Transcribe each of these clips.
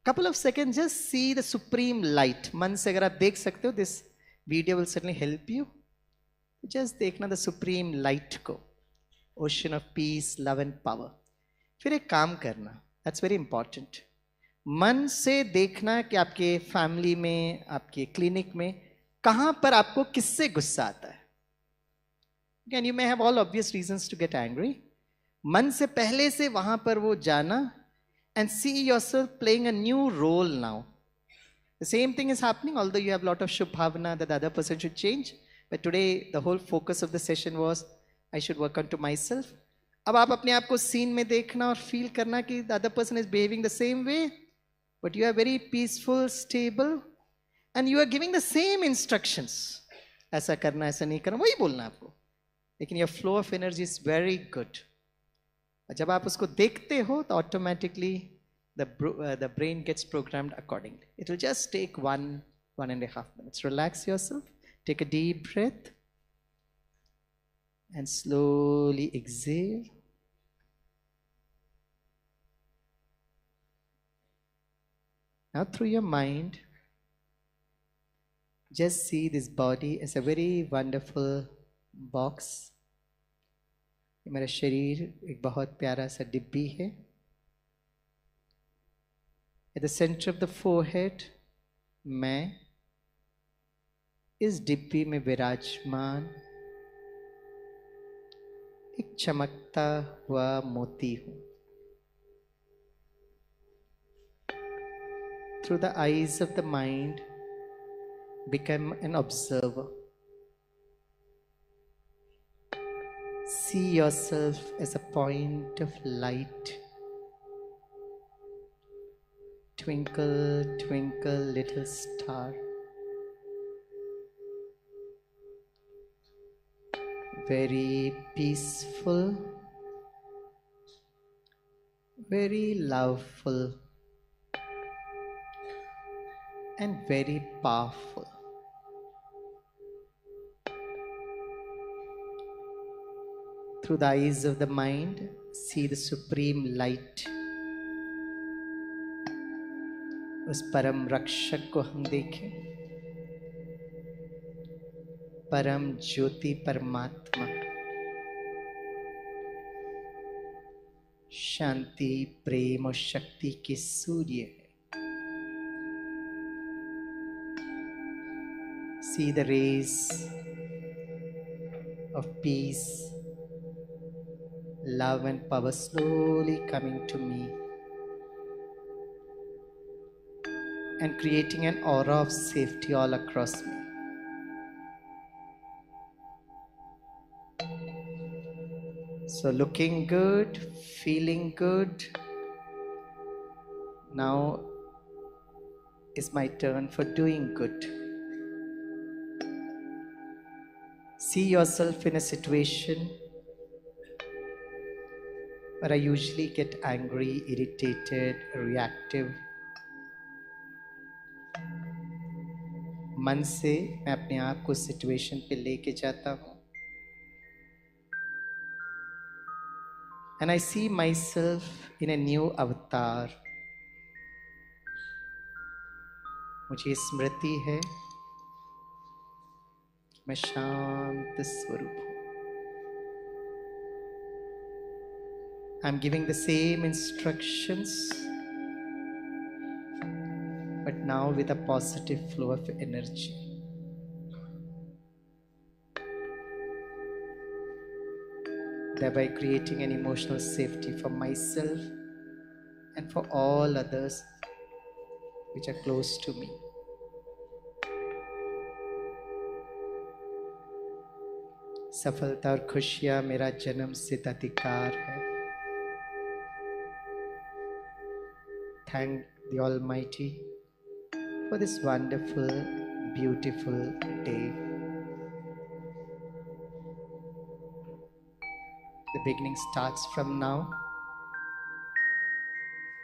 couple of seconds, just see the supreme light. मन से अगर आप देख सकते हो, this video will certainly help you. Just देखना the supreme light को, ocean of peace, love and power. फिर एक काम करना, that's very important. मन से देखना कि आपके फैमिली में, आपके क्लिनिक में कहाँ पर आपको किससे गुस्सा आता है. Again, you may have all obvious reasons to get angry. मन से पहले से वहां पर वो जाना and see yourself playing a new role now. The same thing is happening, although you have a lot of shubhavana that the other person should change. But today, the whole focus of the session was, I should work on to myself. अब आप अपने आप को scene में देखना और feel करना कि the other person is behaving the same way, but you are very peaceful, stable, and you are giving the same instructions. ऐसा करना, ऐसा नहीं करना, वही बोलना आपको. लेकिन your flow of energy is very good. जब आप उसको देखते हो तो automatically the brain gets programmed accordingly. It will just take 1.5 minutes. Relax yourself, take a deep breath and slowly exhale. Now through your mind, just see this body as a very wonderful box. मेरा शरीर एक बहुत प्यारा सा डिब्बी है. At the center of the forehead, मैं इस डिब्बी में विराजमान एक चमकता हुआ मोती हूँ. Through the eyes of the mind, become an observer. See yourself as a point of light. Twinkle, twinkle, little star. Very peaceful, very loveful, and very powerful. Through the eyes of the mind, see the supreme light. उस परम रक्षक को हम देखें, परम ज्योति परमात्मा, शांति, प्रेम और शक्ति के सूर्य है. See the rays of peace, love and power slowly coming to me and creating an aura of safety all across me. So looking good, feeling good. Now is my turn for doing good. See yourself in a situation where I usually get angry, irritated, reactive. मन से मैं अपने आप को situation पे लेके जाता हूँ. And I see myself in a new avatar. मुझे स्मृति है, मैं शांत स्वरूप हूँ. I'm giving the same instructions, but now with a positive flow of energy. Thereby creating an emotional safety for myself and for all others which are close to me. सफलता और खुशियाँ मेरा जन्म सिद्ध अधिकार है. Thank the Almighty for this wonderful, beautiful day. The beginning starts from now.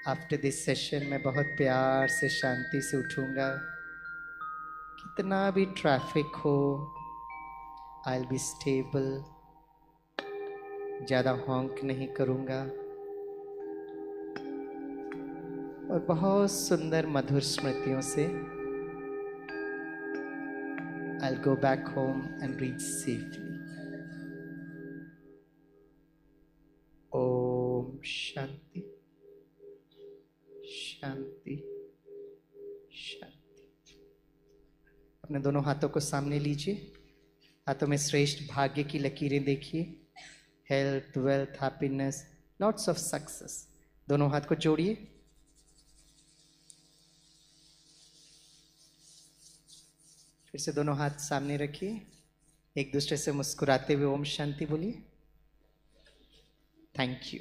After this session, मैं बहुत प्यार से शांति से उठूंगा. कितना भी ट्रैफिक हो, I'll be stable. ज़्यादा हॉन्क नहीं करूंगा. और बहुत सुंदर मधुर स्मृतियों से I'll go back home and reach safely. Om Shanti, Shanti, Shanti. अपने दोनों हाथों को सामने लीजिए. हाथों में श्रेष्ठ भाग्य की लकीरें देखिए. Health, wealth, happiness, lots of success. दोनों हाथ को जोड़िए. फिर से दोनों हाथ सामने रखिए. एक दूसरे से मुस्कुराते हुए ओम शांति बोलिए. Thank you.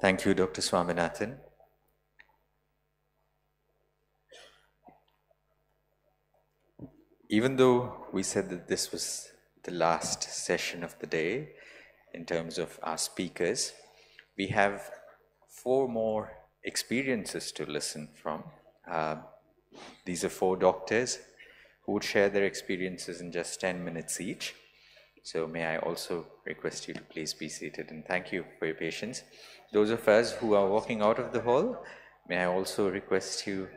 Thank you, Dr. Swaminathan. Even though we said that this was the last session of the day in terms of our speakers, we have 4 more experiences to listen from. These are 4 doctors who would share their experiences in just 10 minutes each. So may I also request you to please be seated, and thank you for your patience. Those of us who are walking out of the hall, may I also request you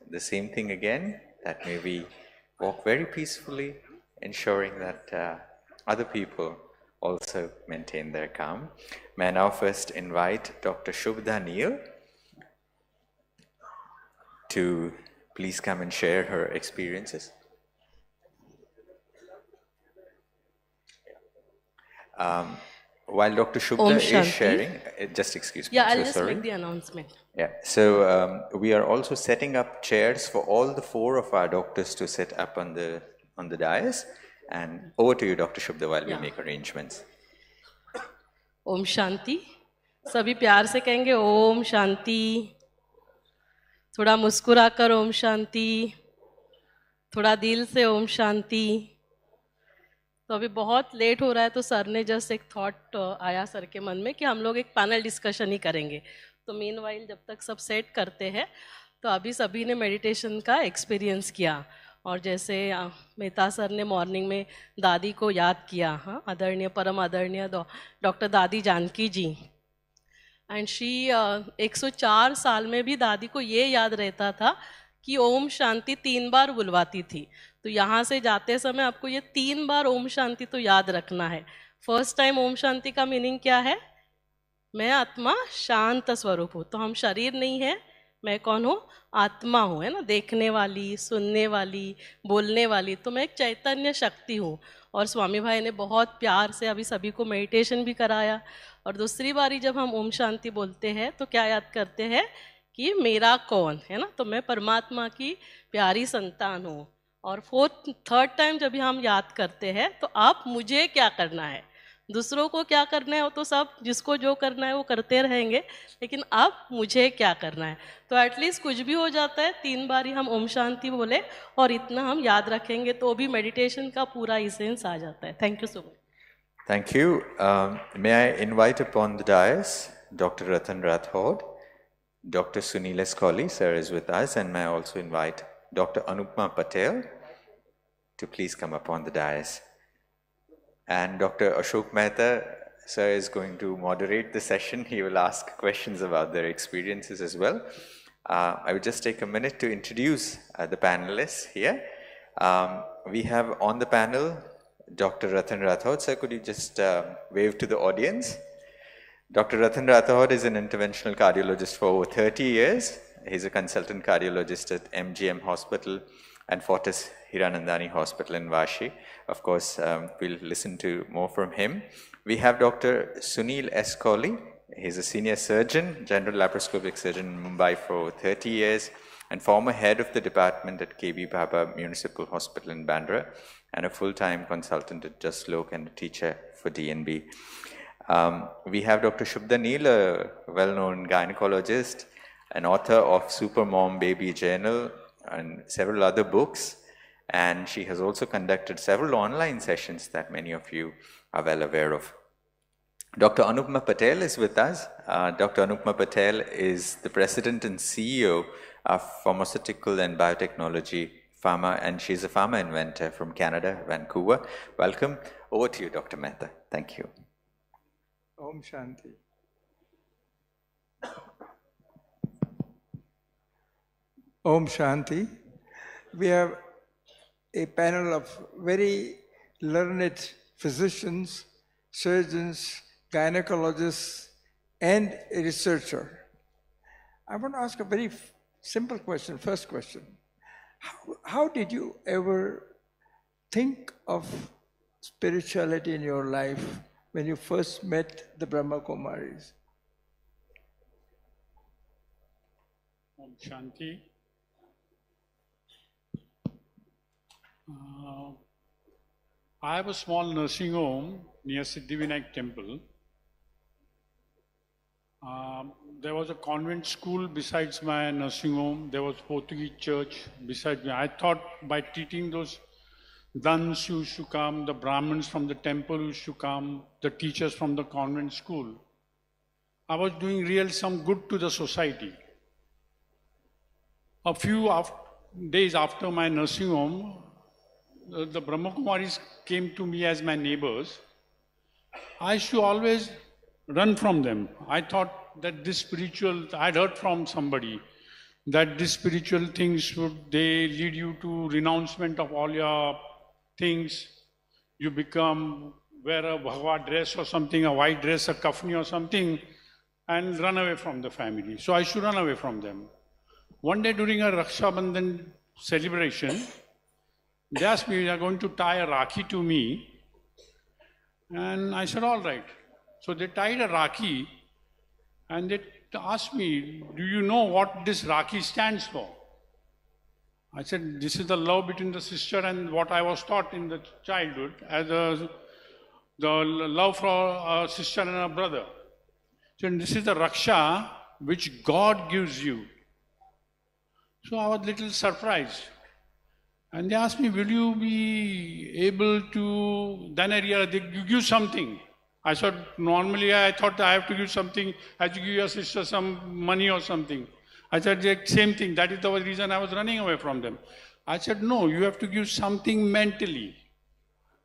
the same thing again, that may we walk very peacefully, ensuring that other people also maintain their calm. May I now first invite Dr. Shubda Neel to please come and share her experiences. While Dr. Shubda is sharing, just excuse me. Yeah, I'll just make the announcement. Yeah, so we are also setting up chairs for all the 4 of our doctors to sit up on the dais. And over to you, Dr. Shubda, while we make arrangements. Om Shanti. सभी प्यार से कहेंगे ओम शांति. थोड़ा मुस्कुरा कर ओम शांति. थोड़ा दिल से ओम शांति. तो अभी बहुत लेट हो रहा है, तो सर ने जस्ट एक थॉट आया सर के मन में कि हम लोग एक पैनल डिस्कशन ही करेंगे. तो मीनवाइल जब तक सब सेट करते हैं, तो अभी सभी ने मेडिटेशन का एक्सपीरियंस किया. और जैसे मेहता सर ने मॉर्निंग में दादी को याद किया, हाँ, आदरणीय परम आदरणीय डॉक्टर दादी जानकी जी. एंड शी 104 साल में भी दादी को ये याद रहता था कि ओम शांति 3 बार बुलवाती थी. तो यहाँ से जाते समय आपको ये 3 बार ओम शांति तो याद रखना है. फर्स्ट टाइम ओम शांति का मीनिंग क्या है? मैं आत्मा शांत स्वरूप हूँ. तो हम शरीर नहीं है, मैं कौन हूँ? आत्मा हूँ, है ना, देखने वाली, सुनने वाली, बोलने वाली. तो मैं एक चैतन्य शक्ति हूँ. और स्वामी भाई ने बहुत प्यार से अभी सभी को मेडिटेशन भी कराया. और दूसरी बारी जब हम ओम शांति बोलते हैं तो क्या याद करते हैं कि मेरा कौन है ना, तो मैं परमात्मा की प्यारी संतान हूँ. और थर्ड टाइम जब हम याद करते हैं तो आप मुझे क्या करना है, दूसरों को क्या करना है वो तो सब जिसको जो करना है वो करते रहेंगे, लेकिन आप मुझे क्या करना है. तो एटलीस्ट कुछ भी हो जाता है 3 बार ही हम ओम शांति बोले और इतना हम याद रखेंगे तो भी मेडिटेशन का पूरा इसेंस आ जाता है. Thank you so much. Thank you. May I invite upon the dais Dr. Ratan Rathod, Dr. Sunil Escoli, sir, is with us, and may I also invite Dr. Anupma Patel to please come upon the dais. And Dr. Ashok Mehta, sir, is going to moderate the session. He will ask questions about their experiences as well. I would just take a minute to introduce the panelists here. We have on the panel Dr. Ratan Rathod. Sir, could you just wave to the audience? Dr. Ratan Rathod is an interventional cardiologist for over 30 years. He's a consultant cardiologist at MGM Hospital and Fortis Hiranandani Hospital in Vashi. Of course, we'll listen to more from him. We have Dr. Sunil Escoli. He's a senior surgeon, general laparoscopic surgeon in Mumbai for 30 years and former head of the department at KB Baba Municipal Hospital in Bandra, and a full-time consultant at Just Lok and a teacher for DNB. We have Dr. Shubda Neel, a well-known gynecologist, an author of Super Mom Baby Journal and several other books, and she has also conducted several online sessions that many of you are well aware of. Dr. Anupma Patel is with us. Dr. Anupma Patel is the president and CEO of Pharmaceutical and Biotechnology pharma, and she's a pharma inventor from Canada, Vancouver. Welcome. Over to you, Dr. Mehta. Thank you. Om Shanti. Om Shanti. We have a panel of very learned physicians, surgeons, gynecologists, and a researcher. I want to ask a very simple question, first question. How did you ever think of spirituality in your life when you first met the Brahma Kumaris? Om Shanti. I have a small nursing home near Siddhivinayak temple. There was a convent school besides my nursing home. There was Portuguese church beside me. I thought by treating those nuns who used to come, the Brahmins from the temple who used to come, the teachers from the convent school, I was doing some good to the society. A few days after my nursing home, the Brahma Kumaris came to me as my neighbors. I used to always run from them. I thought that this spiritual, I'd heard from somebody that this spiritual things they lead you to renouncement of all your things. You wear a bhagwa dress or something, a white dress, a kafni or something, and run away from the family. So I should run away from them. One day during a Raksha Bandhan celebration, they asked me, they are going to tie a Rakhi to me. And I said, all right. So they tied a Rakhi and they asked me, do you know what this Rakhi stands for? I said, this is the love between the sister and what I was taught in the childhood as the love for a sister and a brother. So this is the Raksha which God gives you. So I was a little surprised. And they asked me, will you be able to, then I realized they give something. I said, normally I thought I have to give something, I have to give your sister some money or something. I said, the same thing, that is the reason I was running away from them. I said, no, you have to give something mentally.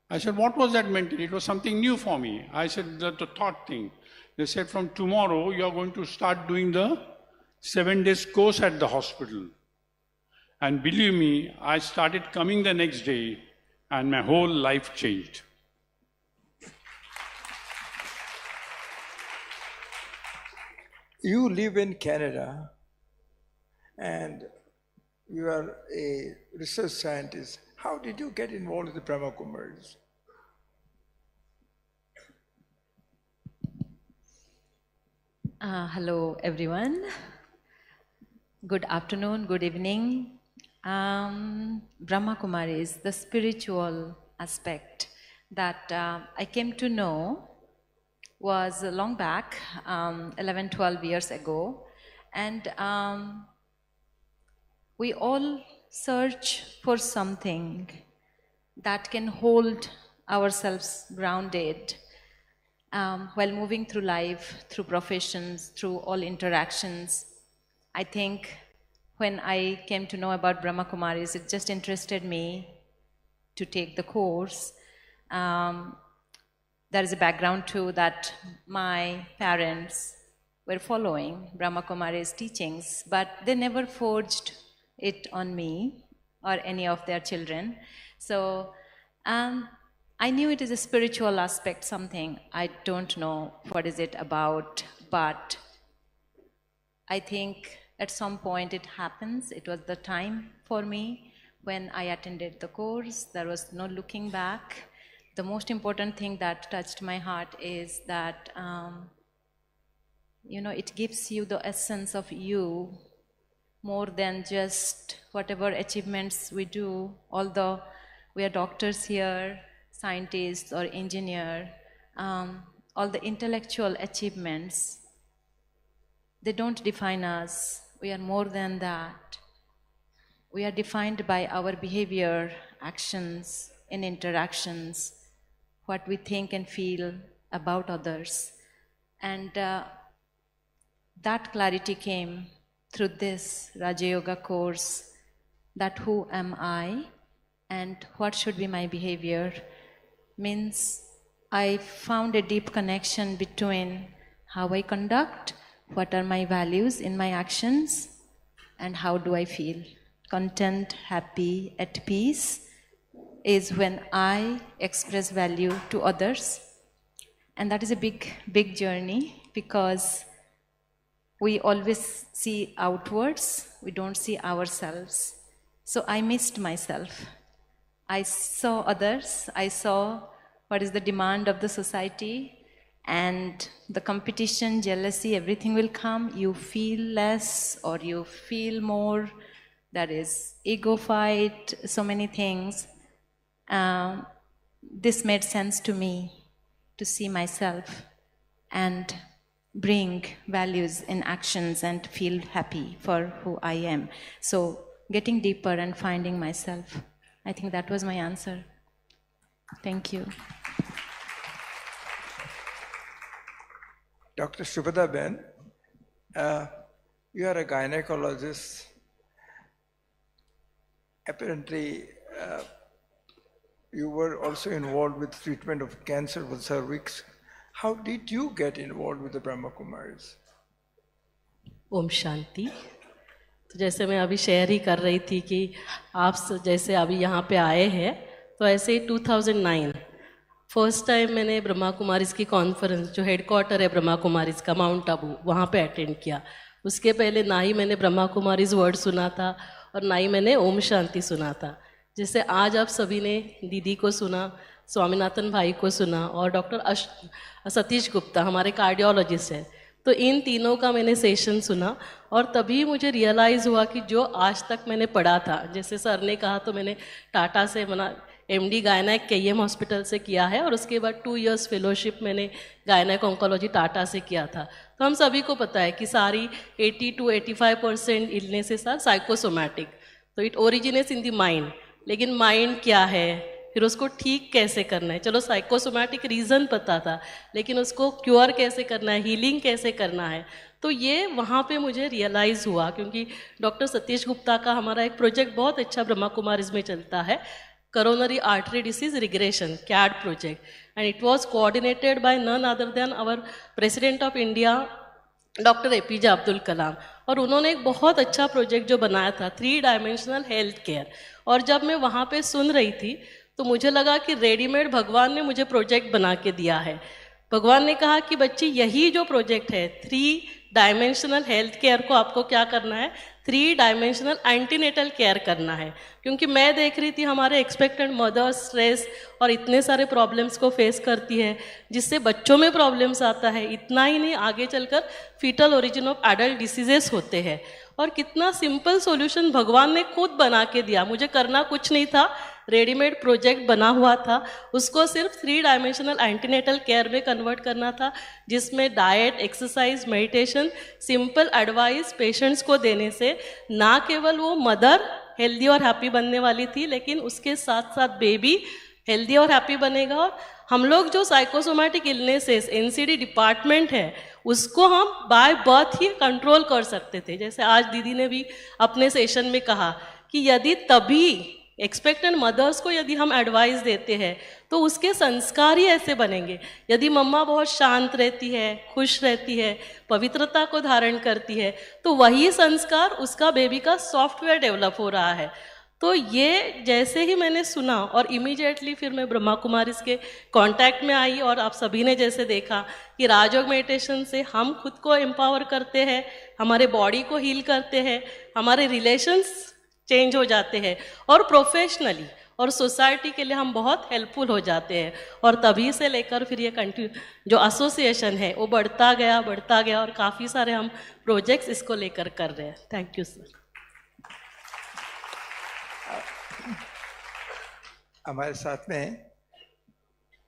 I said, what was that mentally? It was something new for me. I said, the thought thing. They said, from tomorrow you are going to start doing the 7 days course at the hospital. And believe me, I started coming the next day and my whole life changed. You live in Canada and you are a research scientist. How did you get involved with the Brahma Kumaris? Hello, everyone. Good afternoon, good evening. Brahma Kumaris, the spiritual aspect that I came to know was long back, 11, 12 years ago. And we all search for something that can hold ourselves grounded while moving through life, through professions, through all interactions. I think when I came to know about Brahma Kumaris, it just interested me to take the course. There is a background too that my parents were following Brahma Kumaris' teachings, but they never forged it on me or any of their children. So I knew it is a spiritual aspect, something I don't know what is it about, but I think at some point it happens. It was the time for me when I attended the course. There was no looking back. The most important thing that touched my heart is that, it gives you the essence of you more than just whatever achievements we do. Although we are doctors here, scientists or engineer, all the intellectual achievements, they don't define us. We are more than that. We are defined by our behavior, actions, and interactions, what we think and feel about others. And that clarity came through this Raja Yoga course that who am I and what should be my behavior, means I found a deep connection between how I conduct, what are my values in my actions, and how do I feel. Content, happy, at peace is when I express value to others. And that is a big, big journey, because we always see outwards, we don't see ourselves. So I missed myself. I saw others, I saw what is the demand of the society, and the competition, jealousy, everything will come. You feel less or you feel more. That is ego fight, so many things. This made sense to me, to see myself and bring values in actions and feel happy for who I am. So getting deeper and finding myself. I think that was my answer. Thank you. Dr. Shubda Ben, you are a gynecologist. Apparently, you were also involved with treatment of cancer with cervix. How did you get involved with the Brahma Kumaris? Om Shanti. तो जैसे मैं अभी share ही कर रही थी कि आप जैसे अभी यहाँ पे आए हैं, तो ऐसे ही 2009 फर्स्ट टाइम मैंने ब्रह्मा कुमारीज की कॉन्फ्रेंस, जो हेडक्वार्टर है ब्रह्मा कुमारीज का माउंट आबू, वहाँ पे अटेंड किया। उसके पहले ना ही मैंने ब्रह्मा कुमारीज वर्ड सुना था और ना ही मैंने ओम शांति सुना था। जैसे आज आप सभी ने दीदी को सुना, स्वामीनाथन भाई को सुना, और डॉक्टर सतीश गुप्ता हमारे कार्डियोलॉजिस्ट है, तो इन तीनों का मैंने सेशन सुना और तभी मुझे रियलाइज़ हुआ कि जो आज तक मैंने पढ़ा था, जैसे सर ने कहा, तो मैंने टाटा से MD गायनेक KM हॉस्पिटल से किया है और उसके बाद 2 इयर्स फेलोशिप मैंने गायनेक ऑन्कोलॉजी टाटा से किया था। तो हम सभी को पता है कि सारी 80 to 85% इलनेसेस आर साइकोसोमैटिक, तो it originates in the mind. लेकिन माइंड क्या है, फिर उसको ठीक कैसे करना है, चलो साइकोसोमैटिक रीज़न पता था, लेकिन उसको क्योर कैसे करना है, हीलिंग कैसे करना है, तो ये वहाँ पे मुझे रियलाइज़ हुआ। क्योंकि डॉक्टर सतीश गुप्ता का हमारा एक प्रोजेक्ट बहुत अच्छा ब्रह्मा कुमारीज में चलता है, coronary artery disease regression, CAD project, and it was coordinated by none other than our President of India, Dr. APJ Abdul Kalam. और उन्होंने एक बहुत अच्छा प्रोजेक्ट जो बनाया था 3 डायमेंशनल हेल्थ केयर। और जब मैं वहाँ पे सुन रही थी तो मुझे लगा कि रेडीमेड भगवान ने मुझे प्रोजेक्ट बना के दिया है। भगवान ने कहा कि बच्ची यही जो प्रोजेक्ट है 3 डायमेंशनल हेल्थ केयर को आपको क्या करना है, 3 डायमेंशनल एंटीनेटल केयर करना है। क्योंकि मैं देख रही थी हमारे एक्सपेक्टेंट मदर स्ट्रेस और इतने सारे प्रॉब्लम्स को फेस करती है, जिससे बच्चों में प्रॉब्लम्स आता है। इतना ही नहीं, आगे चलकर foetal origin of adult diseases होते हैं। और कितना सिंपल सॉल्यूशन भगवान ने खुद बना के दिया, मुझे करना कुछ नहीं था, रेडीमेड प्रोजेक्ट बना हुआ था, उसको सिर्फ 3 डायमेंशनल एंटीनेटल केयर में कन्वर्ट करना था, जिसमें diet, exercise, meditation, simple advice patients को देने से ना केवल वो मदर हेल्दी और हैप्पी बनने वाली थी, लेकिन उसके साथ साथ बेबी हेल्दी और हैप्पी बनेगा। और हम लोग जो साइकोसोमैटिक इलनेसेस NCD डिपार्टमेंट है, उसको हम बाय बर्थ ही कंट्रोल कर सकते थे। जैसे आज दीदी ने भी अपने सेशन में कहा कि यदि तभी एक्सपेक्टेंट मदर्स को यदि हम एडवाइस देते हैं तो उसके संस्कार ही ऐसे बनेंगे। यदि मम्मा बहुत शांत रहती है, खुश रहती है, पवित्रता को धारण करती है, तो वही संस्कार उसका बेबी का सॉफ्टवेयर डेवलप हो रहा है। तो ये जैसे ही मैंने सुना और इमीडिएटली फिर मैं ब्रह्मा कुमारीज के कांटेक्ट में आई। और आप सभी ने जैसे देखा कि राजयोग मेडिटेशन से हम खुद को एम्पावर करते हैं, हमारे बॉडी को हील करते हैं, हमारे रिलेशंस चेंज हो जाते हैं और प्रोफेशनली और सोसाइटी के लिए हम बहुत हेल्पफुल हो जाते हैं। और तभी से लेकर फिर ये जो एसोसिएशन है वो बढ़ता गया और काफ़ी सारे हम प्रोजेक्ट्स इसको लेकर कर रहे हैं। Thank you sir. हमारे साथ में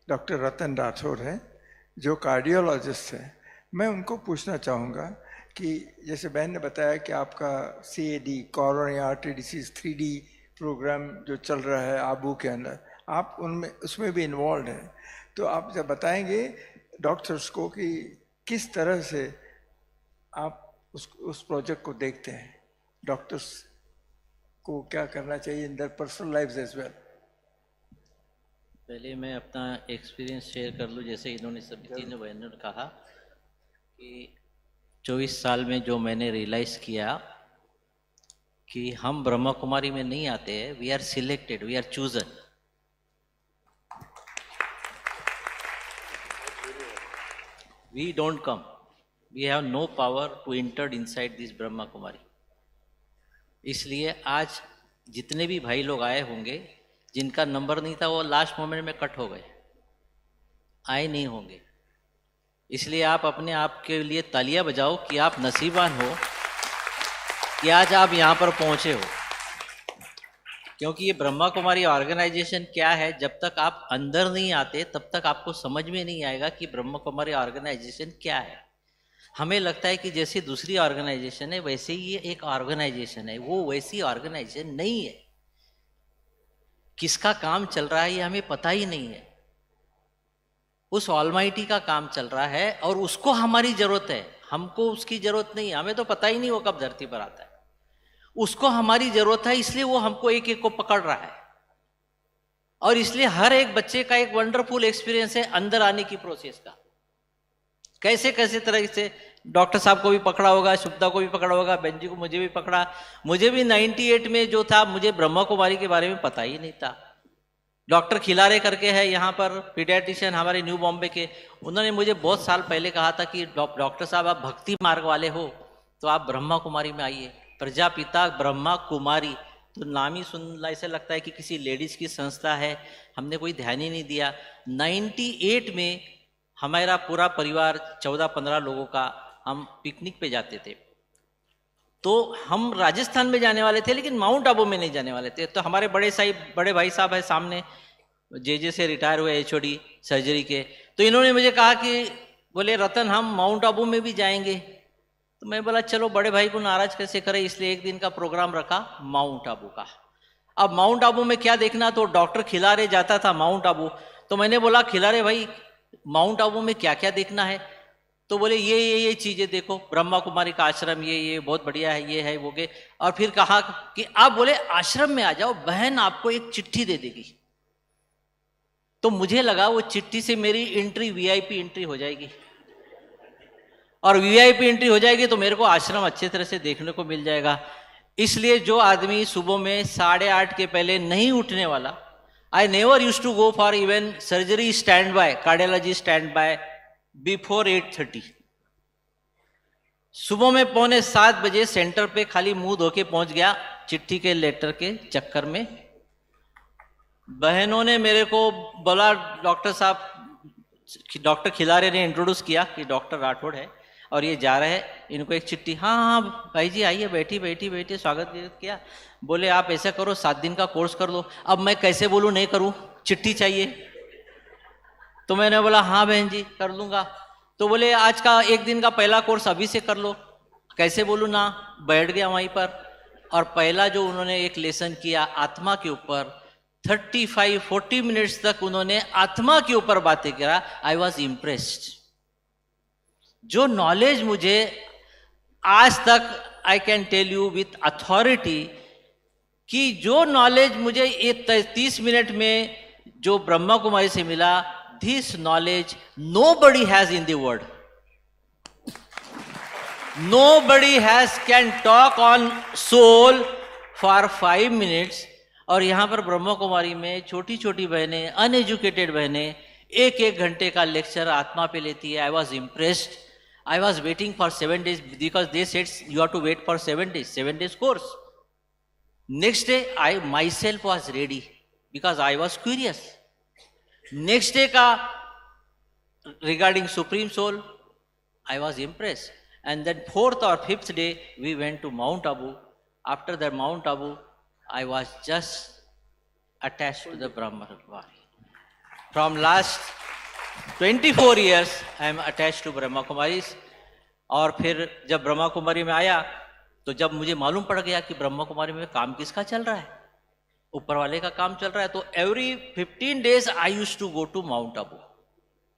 डॉक्टर रतन राठौर हैं जो कार्डियोलॉजिस्ट हैं। मैं उनको पूछना चाहूँगा कि जैसे बहन ने बताया कि आपका CAD, coronary artery disease 3D programme जो चल रहा है आबू के अंदर, आप उसमें भी इन्वॉल्व हैं, तो आप जब बताएंगे डॉक्टर्स को कि किस तरह से आप उस प्रोजेक्ट को देखते हैं। डॉक्टर्स को क्या करना चाहिए in their personal lives as well. पहले मैं अपना एक्सपीरियंस शेयर कर लूँ। जैसे इन्होंने सभी तीनों बहनों ने कहा कि 24 साल में जो मैंने रियलाइज़ किया कि हम ब्रह्मा कुमारी में नहीं आते हैं, we are selected, we are chosen. We don't come, we have no power to enter inside this Brahma Kumari. इसलिए आज जितने भी भाई लोग आए होंगे, जिनका नंबर नहीं था वो लास्ट मोमेंट में कट हो गए, आए नहीं होंगे। इसलिए आप अपने आप के लिए तालियां बजाओ कि आप नसीबान हो कि आज आप यहाँ पर पहुँचे हो। क्योंकि ये ब्रह्मा कुमारी ऑर्गेनाइजेशन क्या है, जब तक आप अंदर नहीं आते तब तक आपको समझ में नहीं आएगा कि ब्रह्मा कुमारी ऑर्गेनाइजेशन क्या है। हमें लगता है कि जैसे दूसरी ऑर्गेनाइजेशन है वैसे ही ये एक ऑर्गेनाइजेशन है, वो वैसी ऑर्गेनाइजेशन नहीं है। किसका काम चल रहा है ये हमें पता ही नहीं है। उस ऑलमाइटी का काम चल रहा है और उसको हमारी जरूरत है, हमको उसकी जरूरत नहीं है। हमें तो पता ही नहीं वो कब धरती पर आता है, उसको हमारी जरूरत है। इसलिए वो हमको एक एक को पकड़ रहा है। और इसलिए हर एक बच्चे का एक वंडरफुल एक्सपीरियंस है अंदर आने की प्रोसेस का। कैसे कैसे तरह से डॉक्टर साहब को भी पकड़ा होगा, शुभदा को भी पकड़ा होगा, बहन जी को, मुझे भी पकड़ा। मुझे भी 98 में जो था, मुझे ब्रह्मा कुमारी के बारे में पता ही नहीं था। डॉक्टर खिलारे करके है यहाँ पर, पीडियाट्रिशियन हमारे न्यू बॉम्बे के, उन्होंने मुझे बहुत साल पहले कहा था कि डॉक्टर साहब आप भक्ति मार्ग वाले हो तो आप ब्रह्मा कुमारी में आइए। प्रजापिता ब्रह्मा कुमारी, तो नाम ही सुन ऐसे लगता है कि किसी लेडीज की संस्था है, हमने कोई ध्यान ही नहीं दिया। 98 में हमारा पूरा परिवार 14-15 लोगों का हम पिकनिक पे जाते थे। तो हम राजस्थान में जाने वाले थे लेकिन माउंट आबू में नहीं जाने वाले थे। तो हमारे बड़े भाई साहब है सामने, जे से रिटायर हुए एचओडी सर्जरी के, तो इन्होंने मुझे कहा कि बोले रतन हम माउंट आबू में भी जाएंगे। तो मैं बोला चलो, बड़े भाई को नाराज कैसे करें, इसलिए एक दिन का प्रोग्राम रखा माउंट आबू का। अब माउंट आबू में क्या देखना, तो डॉक्टर खिलारे जाता था माउंट आबू। तो मैंने बोला खिलारे भाई माउंट आबू में क्या क्या देखना है? तो बोले ये चीजें देखो, ब्रह्मा कुमारी का आश्रम ये बहुत बढ़िया है, ये है वो के। और फिर कहा कि आप बोले आश्रम में आ जाओ, बहन आपको एक चिट्ठी दे देगी। तो मुझे लगा वो चिट्ठी से मेरी एंट्री वीआईपी एंट्री हो जाएगी, और वीआईपी एंट्री हो जाएगी तो मेरे को आश्रम अच्छे तरह से देखने को मिल जाएगा। इसलिए जो आदमी सुबह में 8:30 के पहले नहीं उठने वाला, I never used to go for even surgery standby, cardiology standby before 8:30. सुबह में 6:45 बजे सेंटर पे खाली मुंह धो के पहुंच गया, चिट्ठी के लेटर के चक्कर में। बहनों ने मेरे को बोला, डॉक्टर साहब, डॉक्टर खिलारे ने इंट्रोड्यूस किया कि डॉक्टर राठौड़ है और ये जा रहे हैं, इनको एक चिट्ठी। हाँ भाई जी आइए, बैठी स्वागत किया। बोले आप ऐसा करो 7 दिन का कोर्स कर लो। अब मैं कैसे बोलूँ नहीं करूँ, चिट्ठी चाहिए। तो मैंने बोला हाँ बहन जी कर लूँगा। तो बोले आज का 1 दिन का पहला कोर्स अभी से कर लो। कैसे बोलूँ ना, बैठ गया वहीं पर। और पहला जो उन्होंने एक लेसन किया आत्मा के ऊपर, 35-40 मिनट्स तक उन्होंने आत्मा के ऊपर बातें करा। I was impressed. जो नॉलेज मुझे आज तक, I can tell you with authority, कि जो नॉलेज मुझे ये 30 मिनट में जो ब्रह्मा कुमारी से मिला, this knowledge nobody has in the world. Nobody has can talk on soul for 5 minutes. और यहाँ पर ब्रह्मा कुमारी में छोटी छोटी बहनें, अनएजुकेटेड बहनें 1-1 घंटे का लेक्चर आत्मा पे लेती है। आई was impressed. I was waiting for 7 days because they said you have to wait for 7 days, 7 days course. Next day, I myself was ready because I was curious. Next day ka regarding Supreme Soul, I was impressed. And then 4th or 5th day, we went to Mount Abu. After that Mount Abu, I was just attached to the Brahma Kumari. From last 24 years I am attached to Brahma Kumaris. और फिर जब ब्रह्मा कुमारी में आया तो जब मुझे मालूम पड़ गया कि ब्रह्मा कुमारी में काम किसका चल रहा है, ऊपर वाले का काम चल रहा है, तो every 15 days I used to go to Mount Abu.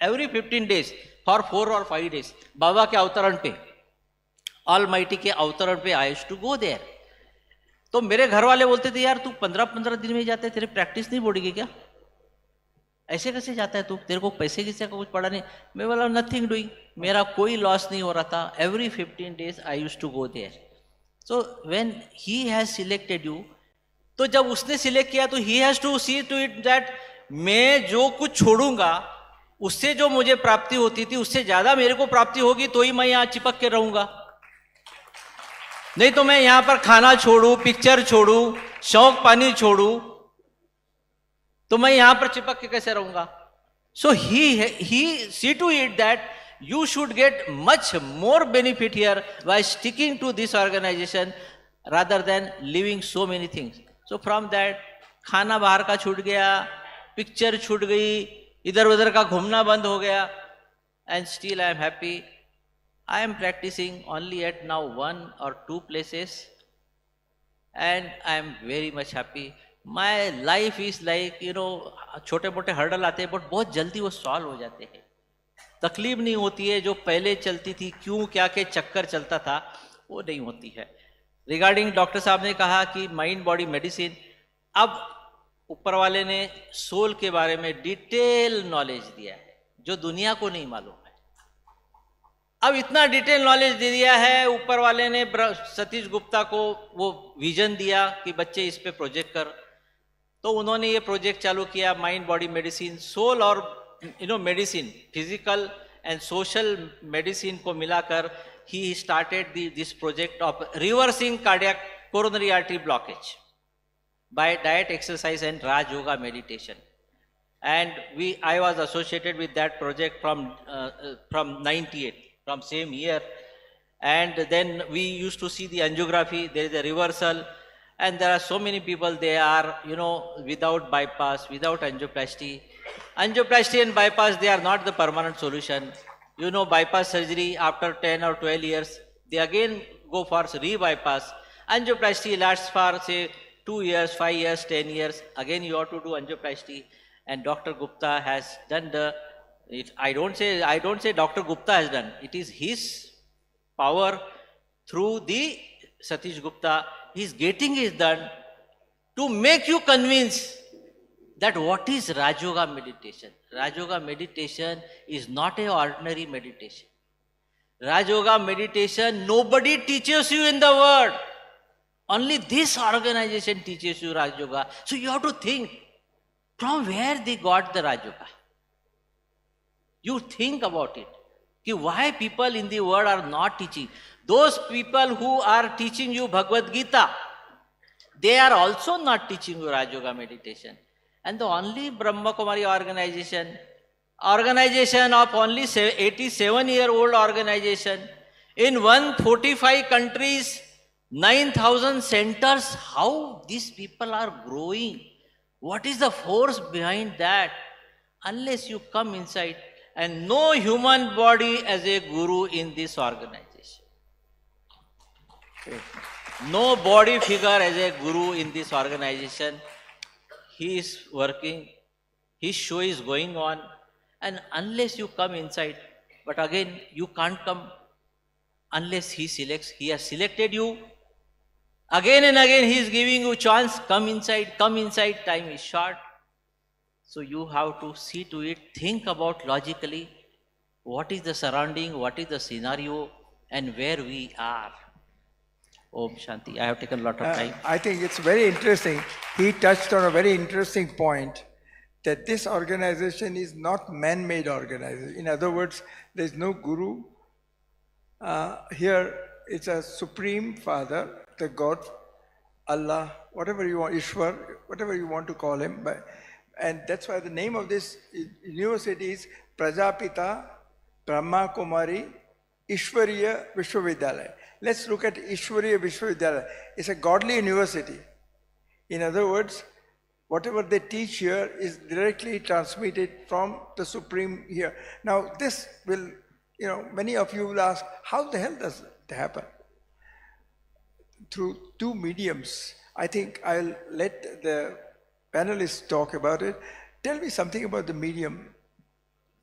Every 15 days for 4 or 5 days बाबा के अवतरण पे, ऑलमाइटी के अवतरण पे I used to go there. तो मेरे घर वाले बोलते थे यार तू 15-15 दिन में जाता है, तेरी प्रैक्टिस नहीं बढ़ेगी क्या, ऐसे कैसे जाता है तू, तेरे को पैसे किसी का कुछ पड़ा नहीं। मैं बोला नथिंग डूइंग, मेरा कोई लॉस नहीं हो रहा था। Every 15 days I used to go there. So when he has selected you, तो जब उसने सिलेक्ट किया तो he has to see to it that मैं जो कुछ छोड़ूंगा उससे जो मुझे प्राप्ति होती थी उससे ज्यादा मेरे को प्राप्ति होगी, तो ही मैं यहां चिपक के रहूंगा। नहीं तो मैं यहां पर खाना छोड़ू, पिक्चर छोड़ू, शौक पानी छोड़ू, तो मैं यहां पर चिपक के कैसे रहूंगा। So he see to it that you should get much more benefit here by sticking to this organization rather than leaving so many things. So from that, खाना बाहर का छूट गया, पिक्चर छूट गई, इधर उधर का घूमना बंद हो गया, and still I am happy. I am practicing only at now 1 or 2 places and I am very much happy. My life is like, छोटे मोटे हर्डल आते हैं बट बहुत जल्दी वो सॉल्व हो जाते हैं। तकलीफ नहीं होती है, जो पहले चलती थी क्यों क्या के चक्कर चलता था वो नहीं होती है। रिगार्डिंग डॉक्टर साहब ने कहा कि माइंड बॉडी मेडिसिन, अब ऊपर वाले ने सोल के बारे में डिटेल नॉलेज दिया है जो दुनिया को नहीं मालूम है। अब इतना डिटेल नॉलेज दे दिया है ऊपर वाले ने, सतीश गुप्ता को वो विजन दिया कि बच्चे इस पे प्रोजेक्ट कर, तो उन्होंने ये प्रोजेक्ट चालू किया माइंड बॉडी मेडिसिन। सोल और medicine, physical and social medicine को मिलाकर he started this project of reversing cardiac coronary artery blockage bye diet, exercise and Raj yoga meditation. And I was associated with that project from 98, from same year. And then we used to see the angiography, there is a reversal, and there are so many people, they are, without bypass, without angioplasty. Angioplasty and bypass, they are not the permanent solution. Bypass surgery after 10 or 12 years, they again go for re-bypass. Angioplasty lasts for say 2 years, 5 years, 10 years. Again you have to do angioplasty. And Dr. Gupta has done I don't say Dr. Gupta has done. It is his power through the Satish Gupta. He is getting it done to make you convince that what is Raj Yoga meditation. Raj Yoga meditation is not an ordinary meditation. Raj Yoga meditation, nobody teaches you in the world. Only this organization teaches you Raj Yoga. So you have to think from where they got the Raj Yoga. You think about it. Why people in the world are not teaching. Those people who are teaching you Bhagavad Gita, they are also not teaching you Raj Yoga meditation. And the only Brahma Kumari organization of only 87-year-old organization, in 145 countries, 9,000 centers, how these people are growing? What is the force behind that? Unless you come inside and no human body as a guru in this organization. Okay. No body figure as a guru in this organization. He is working, his show is going on, and unless you come inside, but again, you can't come unless he selects. He has selected you. Again and again, he is giving you chance, come inside, time is short. So you have to see to it, think about logically, what is the surrounding, what is the scenario, and where we are. Om Shanti. I have taken a lot of time. I think it's very interesting. He touched on a very interesting point, that this organization is not man-made organization. In other words, there is no guru. Here it's a supreme father, the God, Allah, whatever you want, Ishwar, whatever you want to call him. And that's why the name of this university is Prajapita Brahma Kumari Ishwariya Vishwavidyalaya. Let's look at Ishwariya Vishwavidyalaya. It's a godly university. In other words, whatever they teach here is directly transmitted from the Supreme here. Now this will, many of you will ask, how the hell does it happen? Through two mediums. I think I'll let the panelists talk about it. Tell me something about the medium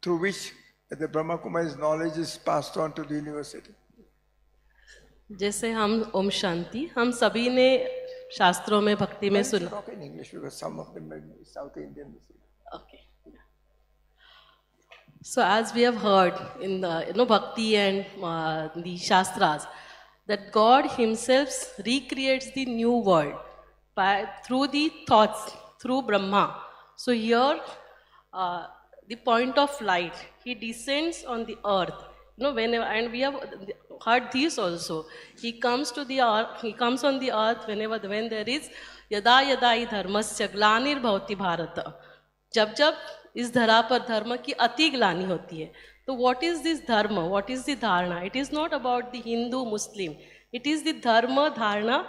through which the Brahma Kumari's knowledge is passed on to the university. जैसे हम ओम शांति, हम सभी ने शास्त्रों में भक्ति में Why don't you सुना. talk in English because some of them may be South Indian. Okay. So as we have heard in the Bhakti and the Shastras, that God Himself recreates the new world through the thoughts, through Brahma. So here, the point of light, He descends on the earth. Whenever, and we have heard this also. He comes to the earth. He comes on the earth when there is yada yada hi dharmasya glanir bhavati bharata. जब जब इस धरा पर धर्म की अति ग्लानि होती है, तो what is this dharma? What is the dharana? It is not about the Hindu, Muslim. It is the dharma, dharana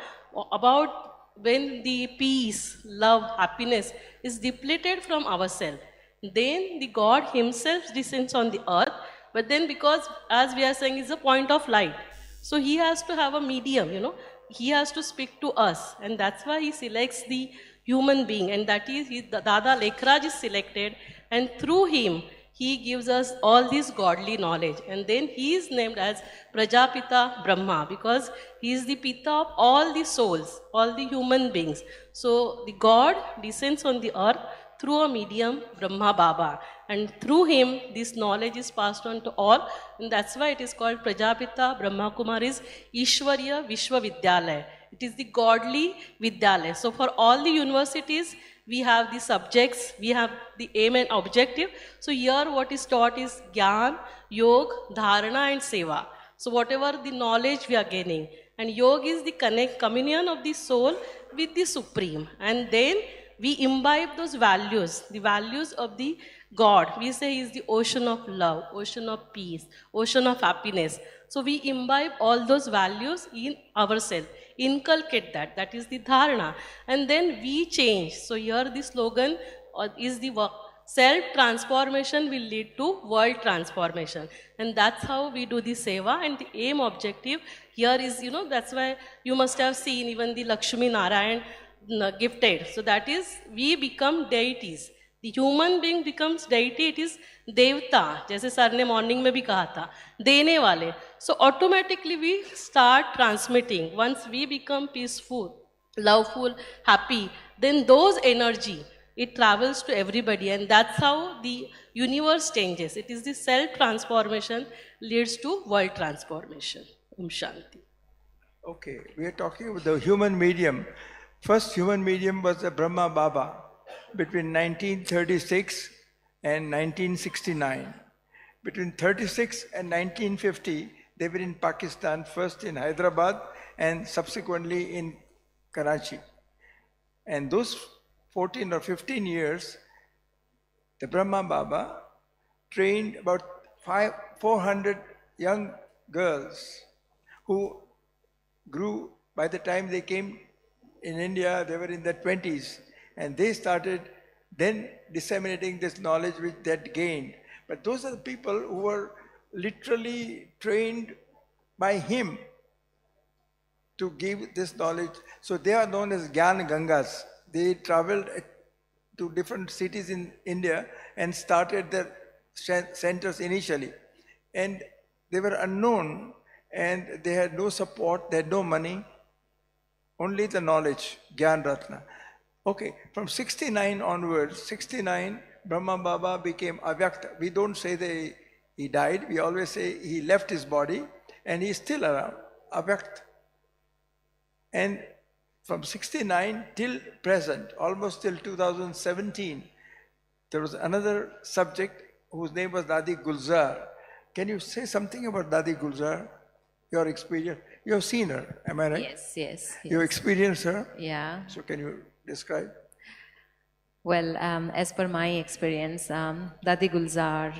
about when the peace, love, happiness is depleted from ourselves. Then the God Himself descends on the earth, but then because, as we are saying, is a point of light. So He has to have a medium, He has to speak to us, and that's why He selects the human being, and that is Dada Lekhraj is selected, and through him he gives us all this godly knowledge, and then he is named as Prajapita Brahma because he is the Pita of all the souls, all the human beings. So the God descends on the earth through a medium, Brahma Baba, and through him this knowledge is passed on to all, and that's why it is called Prajapita Brahma Kumaris Ishwariya Vishwavidyalaya. It is the godly Vidyalaya. So for all the universities, we have the subjects, we have the aim and objective. So here what is taught is Gyan, Yog, Dharana and Seva. So whatever the knowledge we are gaining. And Yoga is the communion of the soul with the Supreme. And then we imbibe those values, the values of the God. We say He is the ocean of love, ocean of peace, ocean of happiness. So we imbibe all those values in ourselves. Inculcate that. That is the dharana. And then we change. So here the slogan is the self-transformation will lead to world transformation. And that's how we do the seva. And the aim objective here is, that's why you must have seen even the Lakshmi Narayan gifted. So that is, we become deities. The human being becomes deity, it is devta, जैसे sir ने morning में भी कहा था, देने वाले. So automatically we start transmitting. Once we become peaceful, loveful, happy, then those energy, it travels to everybody, and that's how the universe changes. It is the self-transformation leads to world transformation. Shanti. Okay, we are talking about the human medium. First human medium was the Brahma Baba between 1936 and 1969. Between 36 and 1950, they were in Pakistan, first in Hyderabad and subsequently in Karachi. And those 14 or 15 years, the Brahma Baba trained about 400 young girls who grew. By the time they came in India, they were in their 20s. And they started then disseminating this knowledge which they had gained. But those are the people who were literally trained by him to give this knowledge. So they are known as Gyan Gangas. They traveled to different cities in India and started their centers initially. And they were unknown and they had no support, they had no money, only the knowledge, Gyan Ratna. Okay, from 69 onwards, 69, Brahma Baba became Avyakta. We don't say that he died, we always say he left his body and he's still around, Avyakta. And from 69 till present, almost till 2017, there was another subject whose name was Dadi Gulzar. Can you say something about Dadi Gulzar? Your experience? You have seen her, am I right? Yes. You experienced her? Yeah. So can you describe? Well, as per my experience, Dadi Gulzar,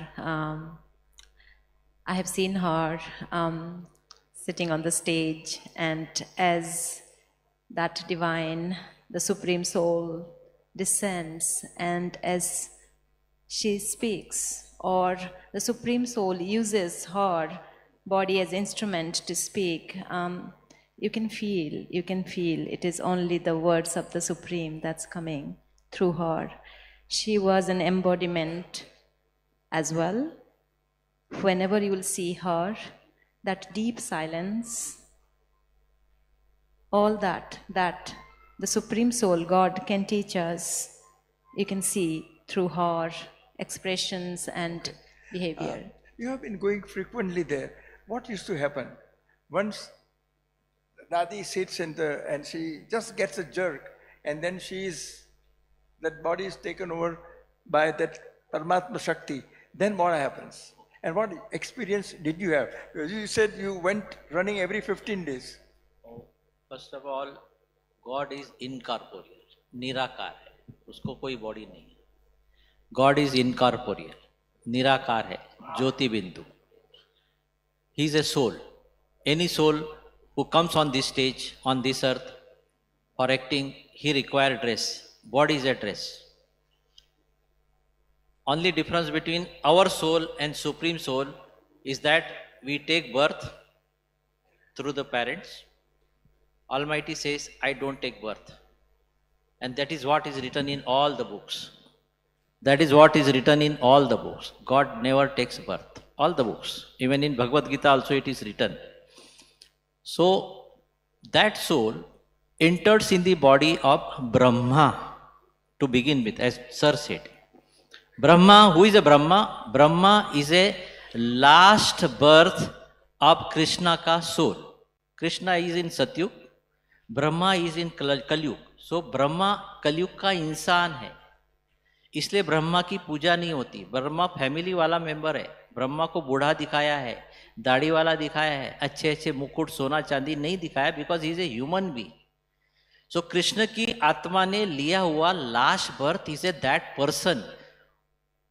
I have seen her sitting on the stage, and as that divine, the Supreme Soul descends, and as she speaks, or the Supreme Soul uses her body as instrument to speak, you can feel it is only the words of the Supreme that's coming through her. She was an embodiment as well. Whenever you will see her, that deep silence, all that the Supreme Soul, God, can teach us. You can see through her expressions and behavior. You have been going frequently there. What used to happen? Once Dadi sits and she just gets a jerk, and then that body is taken over by that Paramatma Shakti. Then what happens? And what experience did you have? Because you said you went running every 15 days. First of all God is incorporeal, निराकार है, उसको कोई body नहीं है. God is incorporeal, निराकार है, ज्योति बिंदु. He is a soul. Any soul who comes on this stage, on this earth, for acting, he requires dress. Body is a dress. Only difference between our soul and Supreme Soul is that we take birth through the parents. Almighty says, I don't take birth. And that is what is written in all the books. That is what is written in all the books. God never takes birth. All the books. Even in Bhagavad Gita also it is written. So, that soul enters in the body of Brahma to begin with, as Sir said. Brahma, who is a Brahma? Brahma is a last birth of Krishna ka soul. Krishna is in Satyug, Brahma is in Kalyug. So, Brahma Kalyug का इंसान है, इसलिए ब्रह्मा की पूजा नहीं होती. Brahma family वाला member है. ब्रह्मा को बूढ़ा दिखाया है, दाढ़ी वाला दिखाया है, अच्छे अच्छे मुकुट सोना चांदी नहीं दिखाया, because he is a human being. So Krishna की आत्मा ने लिया हुआ last birth is a that person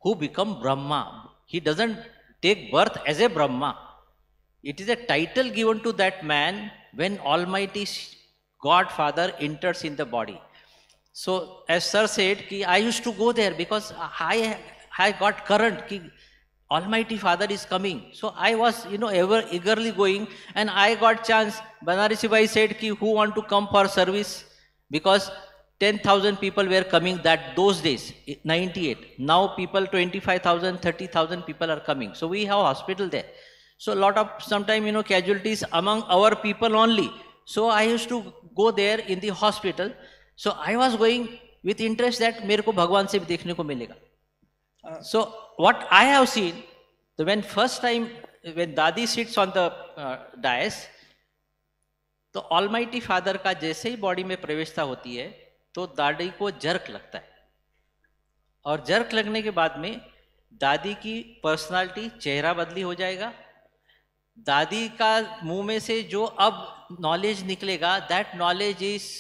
who become Brahma. He doesn't take birth as a Brahma. It is a title given to that man when almighty God father enters in the body. So as Sir said, I used to go there because I got current कि Almighty Father is coming. So I was, ever eagerly going, and I got chance. Banarasi Bhai said कि who want to come for service, because 10,000 people were coming those days, 98. Now people 25,000, 30,000 people are coming. So we have hospital there. So a lot of sometime casualties among our people only. So I used to go there in the hospital. So I was going with interest that मेरे को भगवान से भी देखने को मिलेगा. So what I have seen, when first time when Dadi sits on the dais, तो Almighty Father का जैसे ही बॉडी में प्रवेशता होती है तो दादी को जर्क लगता है, और जर्क लगने के बाद में दादी की पर्सनालिटी, चेहरा बदली हो जाएगा. दादी का मुंह में से जो अब नॉलेज निकलेगा, दैट नॉलेज इज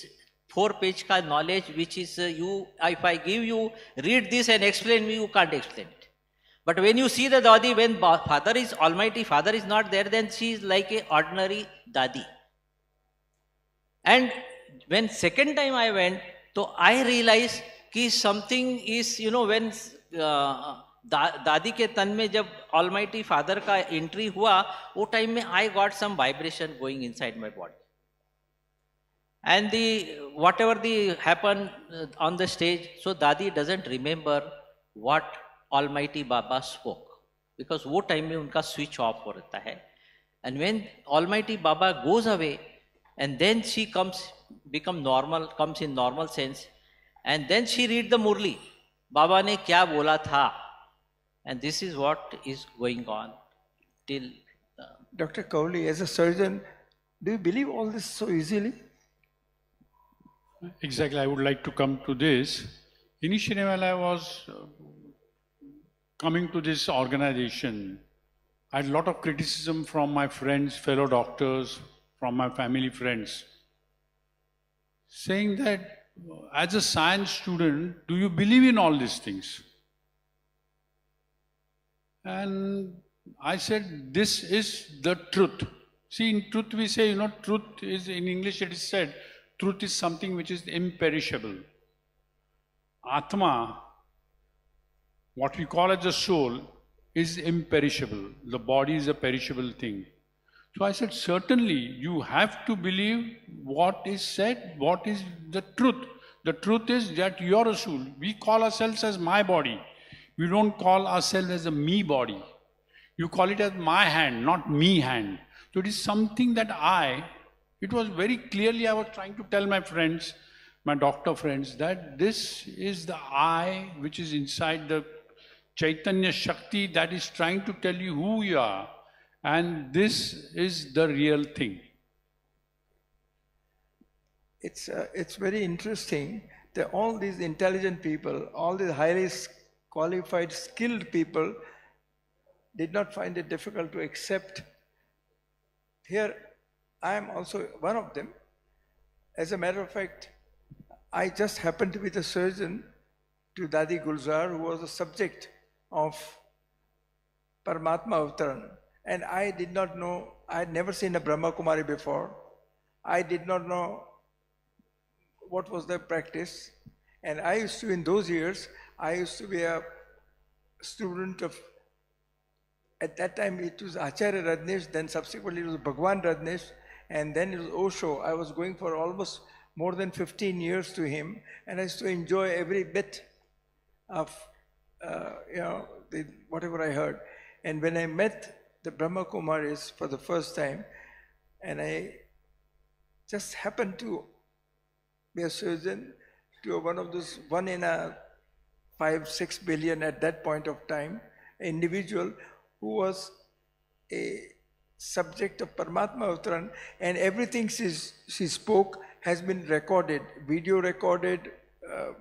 4 page का knowledge, which is if I give you, read this and explain me, you can't explain it. But when you see the Dadi, when Father is Almighty Father is not there, then she is like a ordinary Dadi. And when second time I went, so I realized कि something is, when दादी के तन में जब Almighty Father का entry हुआ, वो time में I got some vibration going inside my body. And whatever happened on the stage, so Dadi doesn't remember what Almighty Baba spoke, because वो time में उनका switch off हो रहता है. And when Almighty Baba goes away, and then she comes in normal sense, and then she read the Murli. Baba ने क्या बोला था, and this is what is going on till. Dr. Kauli, as a surgeon, do you believe all this so easily? Exactly, I would like to come to this. Initially, when I was coming to this organization, I had a lot of criticism from my friends, fellow doctors, from my family friends, saying that as a science student, do you believe in all these things? And I said, this is the truth. See, in truth we say, truth is, in English it is said, truth is something which is imperishable. Atma, what we call as the soul, is imperishable. The body is a perishable thing. So I said, certainly you have to believe what is said, what is the truth. The truth is that you are a soul. We call ourselves as my body. We don't call ourselves as a me body. You call it as my hand, not me hand. So it is something that it was very clearly I was trying to tell my friends my doctor friends, that this is the I which is inside the Chaitanya Shakti that is trying to tell you who you are. And this is the real thing. It's very interesting that all these intelligent people, all these highly qualified, skilled people did not find it difficult to accept. Here, I am also one of them. As a matter of fact, I just happened to be the surgeon to Dadi Gulzar, who was the subject of Paramatma Avtaran. And I did not know, I had never seen a Brahma Kumari before. I did not know what was their practice. And I used to, in those years, I used to be a student of, at that time it was Acharya Rajneesh, then subsequently it was Bhagwan Rajneesh, and then it was Osho. I was going for almost more than 15 years to him, and I used to enjoy every bit of, whatever I heard. And when I met the Brahma Kumaris for the first time, and I just happened to be a surgeon to one of those 1 in a 5-6 billion at that point of time, individual who was a subject of Paramatma Avtaran, and everything she spoke has been recorded, video recorded,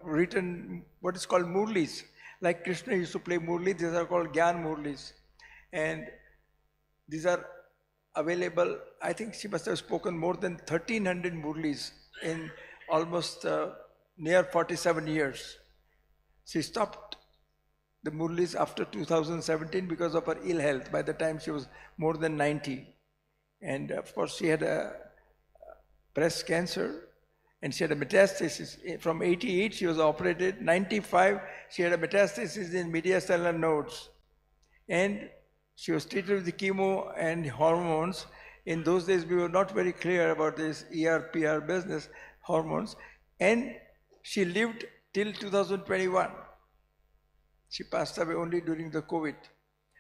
written, what is called Murlis. Like Krishna used to play Murli, these are called Gyan Murlis. And these are available, I think she must have spoken more than 1300 Murlis in almost near 47 years. She stopped the Murlis after 2017 because of her ill health by the time she was more than 90. And of course she had a breast cancer and she had a metastasis. From 88 she was operated, 95 she had a metastasis in mediastinal nodes. And she was treated with the chemo and hormones. In those days we were not very clear about this ER/PR business, hormones. And she lived till 2021. She passed away only during the COVID.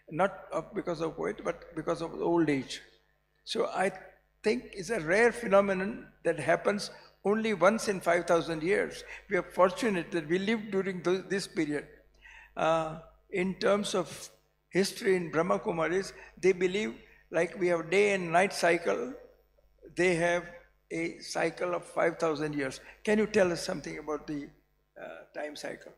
Not because of COVID, but because of old age. So I think it's a rare phenomenon that happens only once in 5,000 years. We are fortunate that we lived during this period. In terms of history in Brahma Kumaris, they believe like we have day and night cycle, they have a cycle of 5,000 years. Can you tell us something about the time cycle?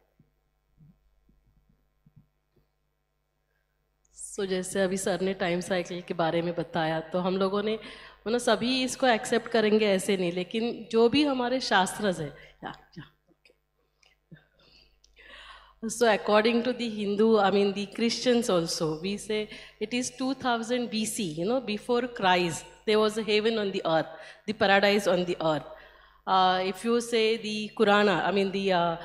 So जैसे अभी sir ने time cycle के बारे में बताया, तो हम लोगों ने मतलब सभी इसको एक्सेप्ट करेंगे ऐसे नहीं, लेकिन जो भी हमारे शास्त्र है, so according to the Hindu, I mean the Christians also, we say it is 2000 BC, before Christ, there was a heaven on the earth, the paradise on the earth. If you say the Quran, I mean the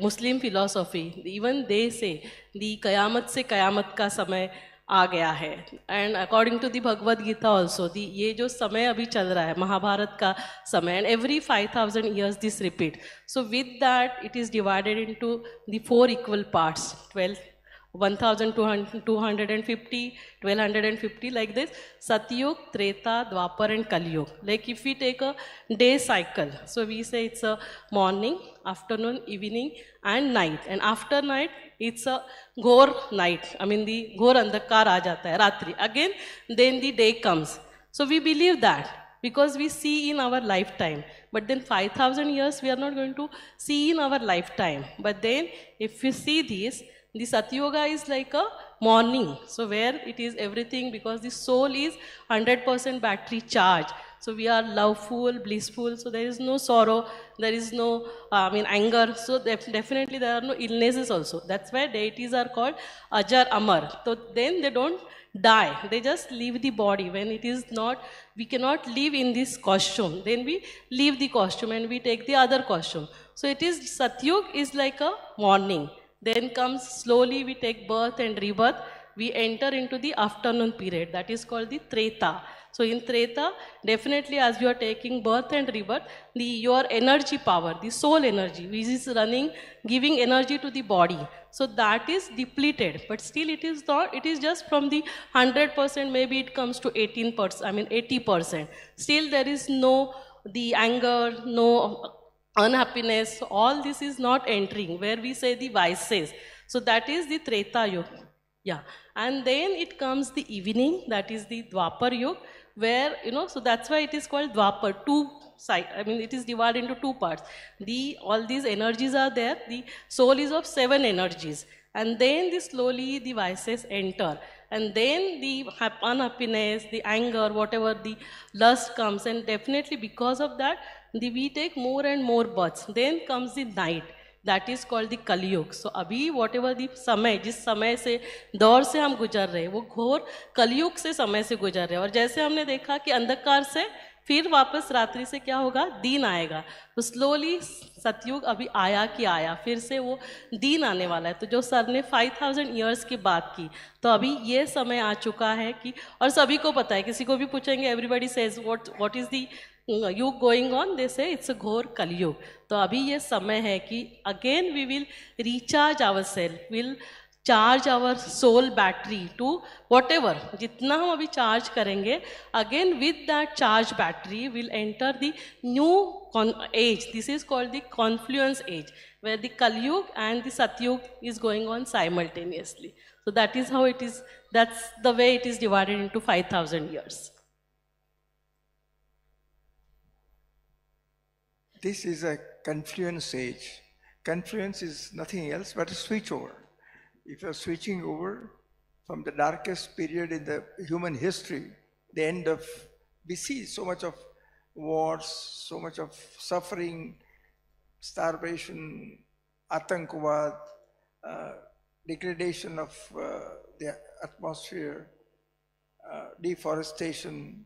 Muslim philosophy, even they say the Qayamat se Qayamat ka samay आ गया है. And according to the Bhagavad Gita also the ये जो समय अभी चल रहा है महाभारत का समय, and every 5000 years this repeat. So with that it is divided into the 4 equal parts, 1250, 1250 like this. Satyug, Treta, Dwapar and Kalyug. Like if we take a day cycle, so we say it's a morning, afternoon, evening and night. And after night, it's a Ghor night. I mean the Ghor Andhakar aa jata hai, Ratri. Again, then the day comes. So we believe that because we see in our lifetime. But then 5000 years we are not going to see in our lifetime. But then if we see this, the Satyuga is like a morning, so where it is everything, because the soul is 100% battery charge. So we are loveful, blissful, so there is no sorrow, there is no anger, so definitely there are no illnesses also. That's why deities are called Ajar Amar. So then they don't die, they just leave the body. When it is not, we cannot live in this costume, then we leave the costume and we take the other costume. So it is, Satyug is like a morning. Then comes slowly we take birth and rebirth, we enter into the afternoon period, that is called the Treta. So in Treta, definitely as you are taking birth and rebirth, your energy power, the soul energy, which is running, giving energy to the body, so that is depleted. But still it is not, it is just from the 100%, maybe it comes to 18%, 80%. Still there is no the anger, no unhappiness, so all this is not entering, where we say the vices. So that is the Treta Yuga. Yeah. And then it comes the evening, that is the Dwapar Yuga, where, so that's why it is called Dwapar, it is divided into two parts. All these energies are there, the soul is of 7 energies. And then slowly the vices enter. And then the unhappiness, the anger, whatever the lust comes, and definitely because of that, we take more and more births. Then comes the night, that is called the Kali Yuga. So अभी whatever the समय, जिस समय से दौर से हम गुजर रहे हैं, वो घोर कलयुग से समय से गुजर रहे हैं. और जैसे हमने देखा कि अंधकार से फिर वापस रात्रि से क्या होगा, दिन आएगा. तो स्लोली सतयुग अभी आया कि आया, फिर से वो दिन आने वाला है. तो जो सर ने 5000 ईयर्स की बात की, तो अभी ये समय आ चुका है कि, और सभी को पता है, किसी को भी पूछेंगे, everybody says what is the युग गोइंग ऑन, दे से इट्स अ घोर कलयुग. तो अभी ये समय है कि again we will recharge our self, will charge our soul battery to whatever, जितना हम अभी चार्ज करेंगे, again with that charge battery will enter the new age. This is called the confluence age, where the Kalyug and the Satyug is going on simultaneously. So that is how it is, that's the way it is divided into 5000 years. This is a confluence age. Confluence is nothing else but a switchover. If you're switching over from the darkest period in the human history, the end of, we see so much of wars, so much of suffering, starvation, atankavad, degradation of the atmosphere, deforestation,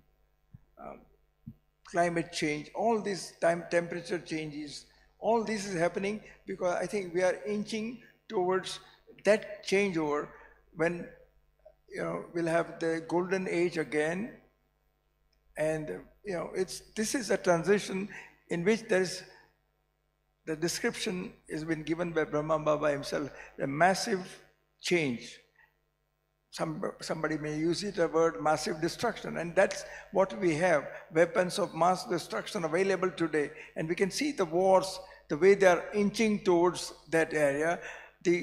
climate change, all these temperature changes, all this is happening because I think we are inching towards that changeover when we'll have the golden age again. And this is a transition in which there is, the description has been given by Brahma Baba himself, a massive change. Somebody may use it, a word massive destruction, and that's what we have, weapons of mass destruction available today. And we can see the wars, the way they are inching towards that area, the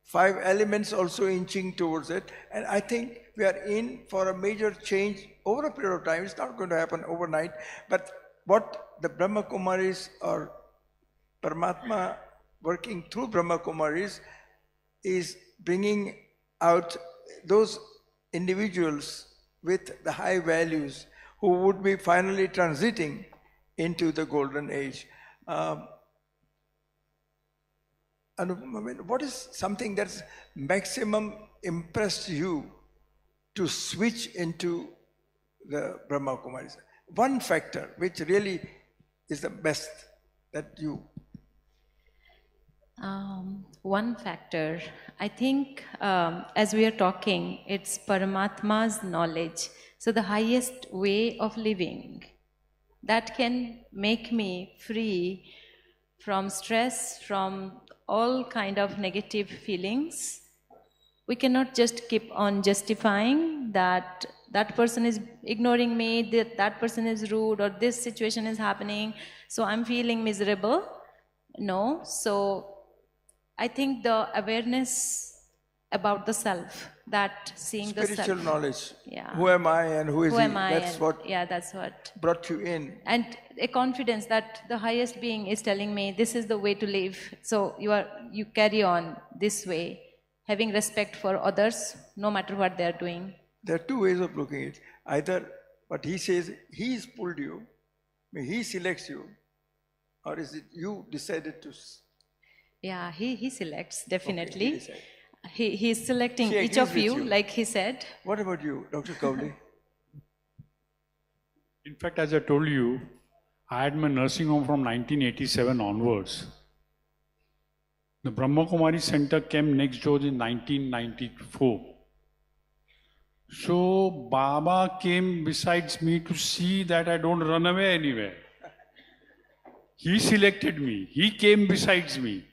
5 elements also inching towards it. And I think we are in for a major change over a period of time. It's not going to happen overnight, but what the Brahma Kumaris or Paramatma working through Brahma Kumaris is bringing out those individuals with the high values who would be finally transiting into the golden age. What is something that's maximum impressed you to switch into the Brahma Kumaris? One factor which really is the best that you... One factor, I think as we are talking, it's Paramatma's knowledge. So the highest way of living that can make me free from stress, from all kind of negative feelings. We cannot just keep on justifying that that person is ignoring me, that person is rude, or this situation is happening, so I'm feeling miserable. No. So I think the awareness about the self, that seeing the self. Spiritual knowledge. Yeah. Who am I and who is he? That's what brought you in. And a confidence that the highest being is telling me this is the way to live. So you carry on this way, having respect for others, no matter what they are doing. There are 2 ways of looking at it. Either what he says, he's pulled you, he selects you, or is it you decided to? Yeah, he selects, definitely. Okay, he's selecting each of you, like he said. What about you, Dr. Kauli? In fact, as I told you, I had my nursing home from 1987 onwards. The Brahma Kumari Center came next door in 1994. So Baba came besides me to see that I don't run away anywhere. He selected me. He came besides me.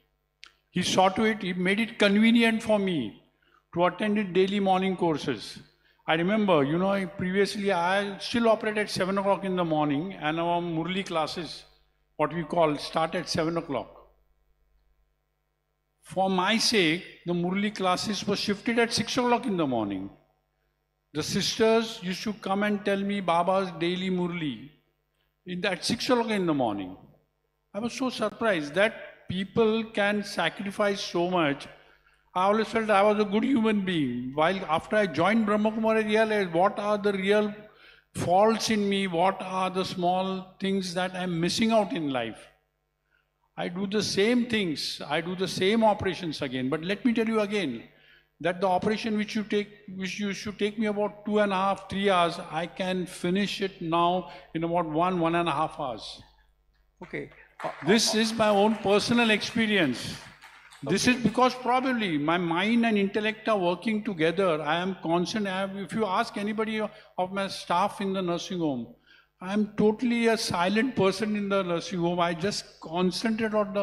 He saw to it, he made it convenient for me to attend daily morning courses. I remember, previously I still operate at 7 o'clock in the morning and our Murli classes what we call start at 7 o'clock. For my sake, the Murli classes were shifted at 6 o'clock in the morning. The sisters used to come and tell me Baba's daily Murli at 6 o'clock in the morning. I was so surprised that people can sacrifice so much. I always felt I was a good human being. While after I joined Brahma Kumaris, I realized what are the real faults in me, what are the small things that I'm missing out in life. I do the same things, I do the same operations again. But let me tell you again, that the operation which you should take me about 2.5, 3 hours, I can finish it now in about 1.5 hours. Okay. This is my own personal experience. This is because probably my mind and intellect are working together. I am constant. If you ask anybody of my staff in the nursing home, I am totally a silent person in the nursing home. I just concentrate on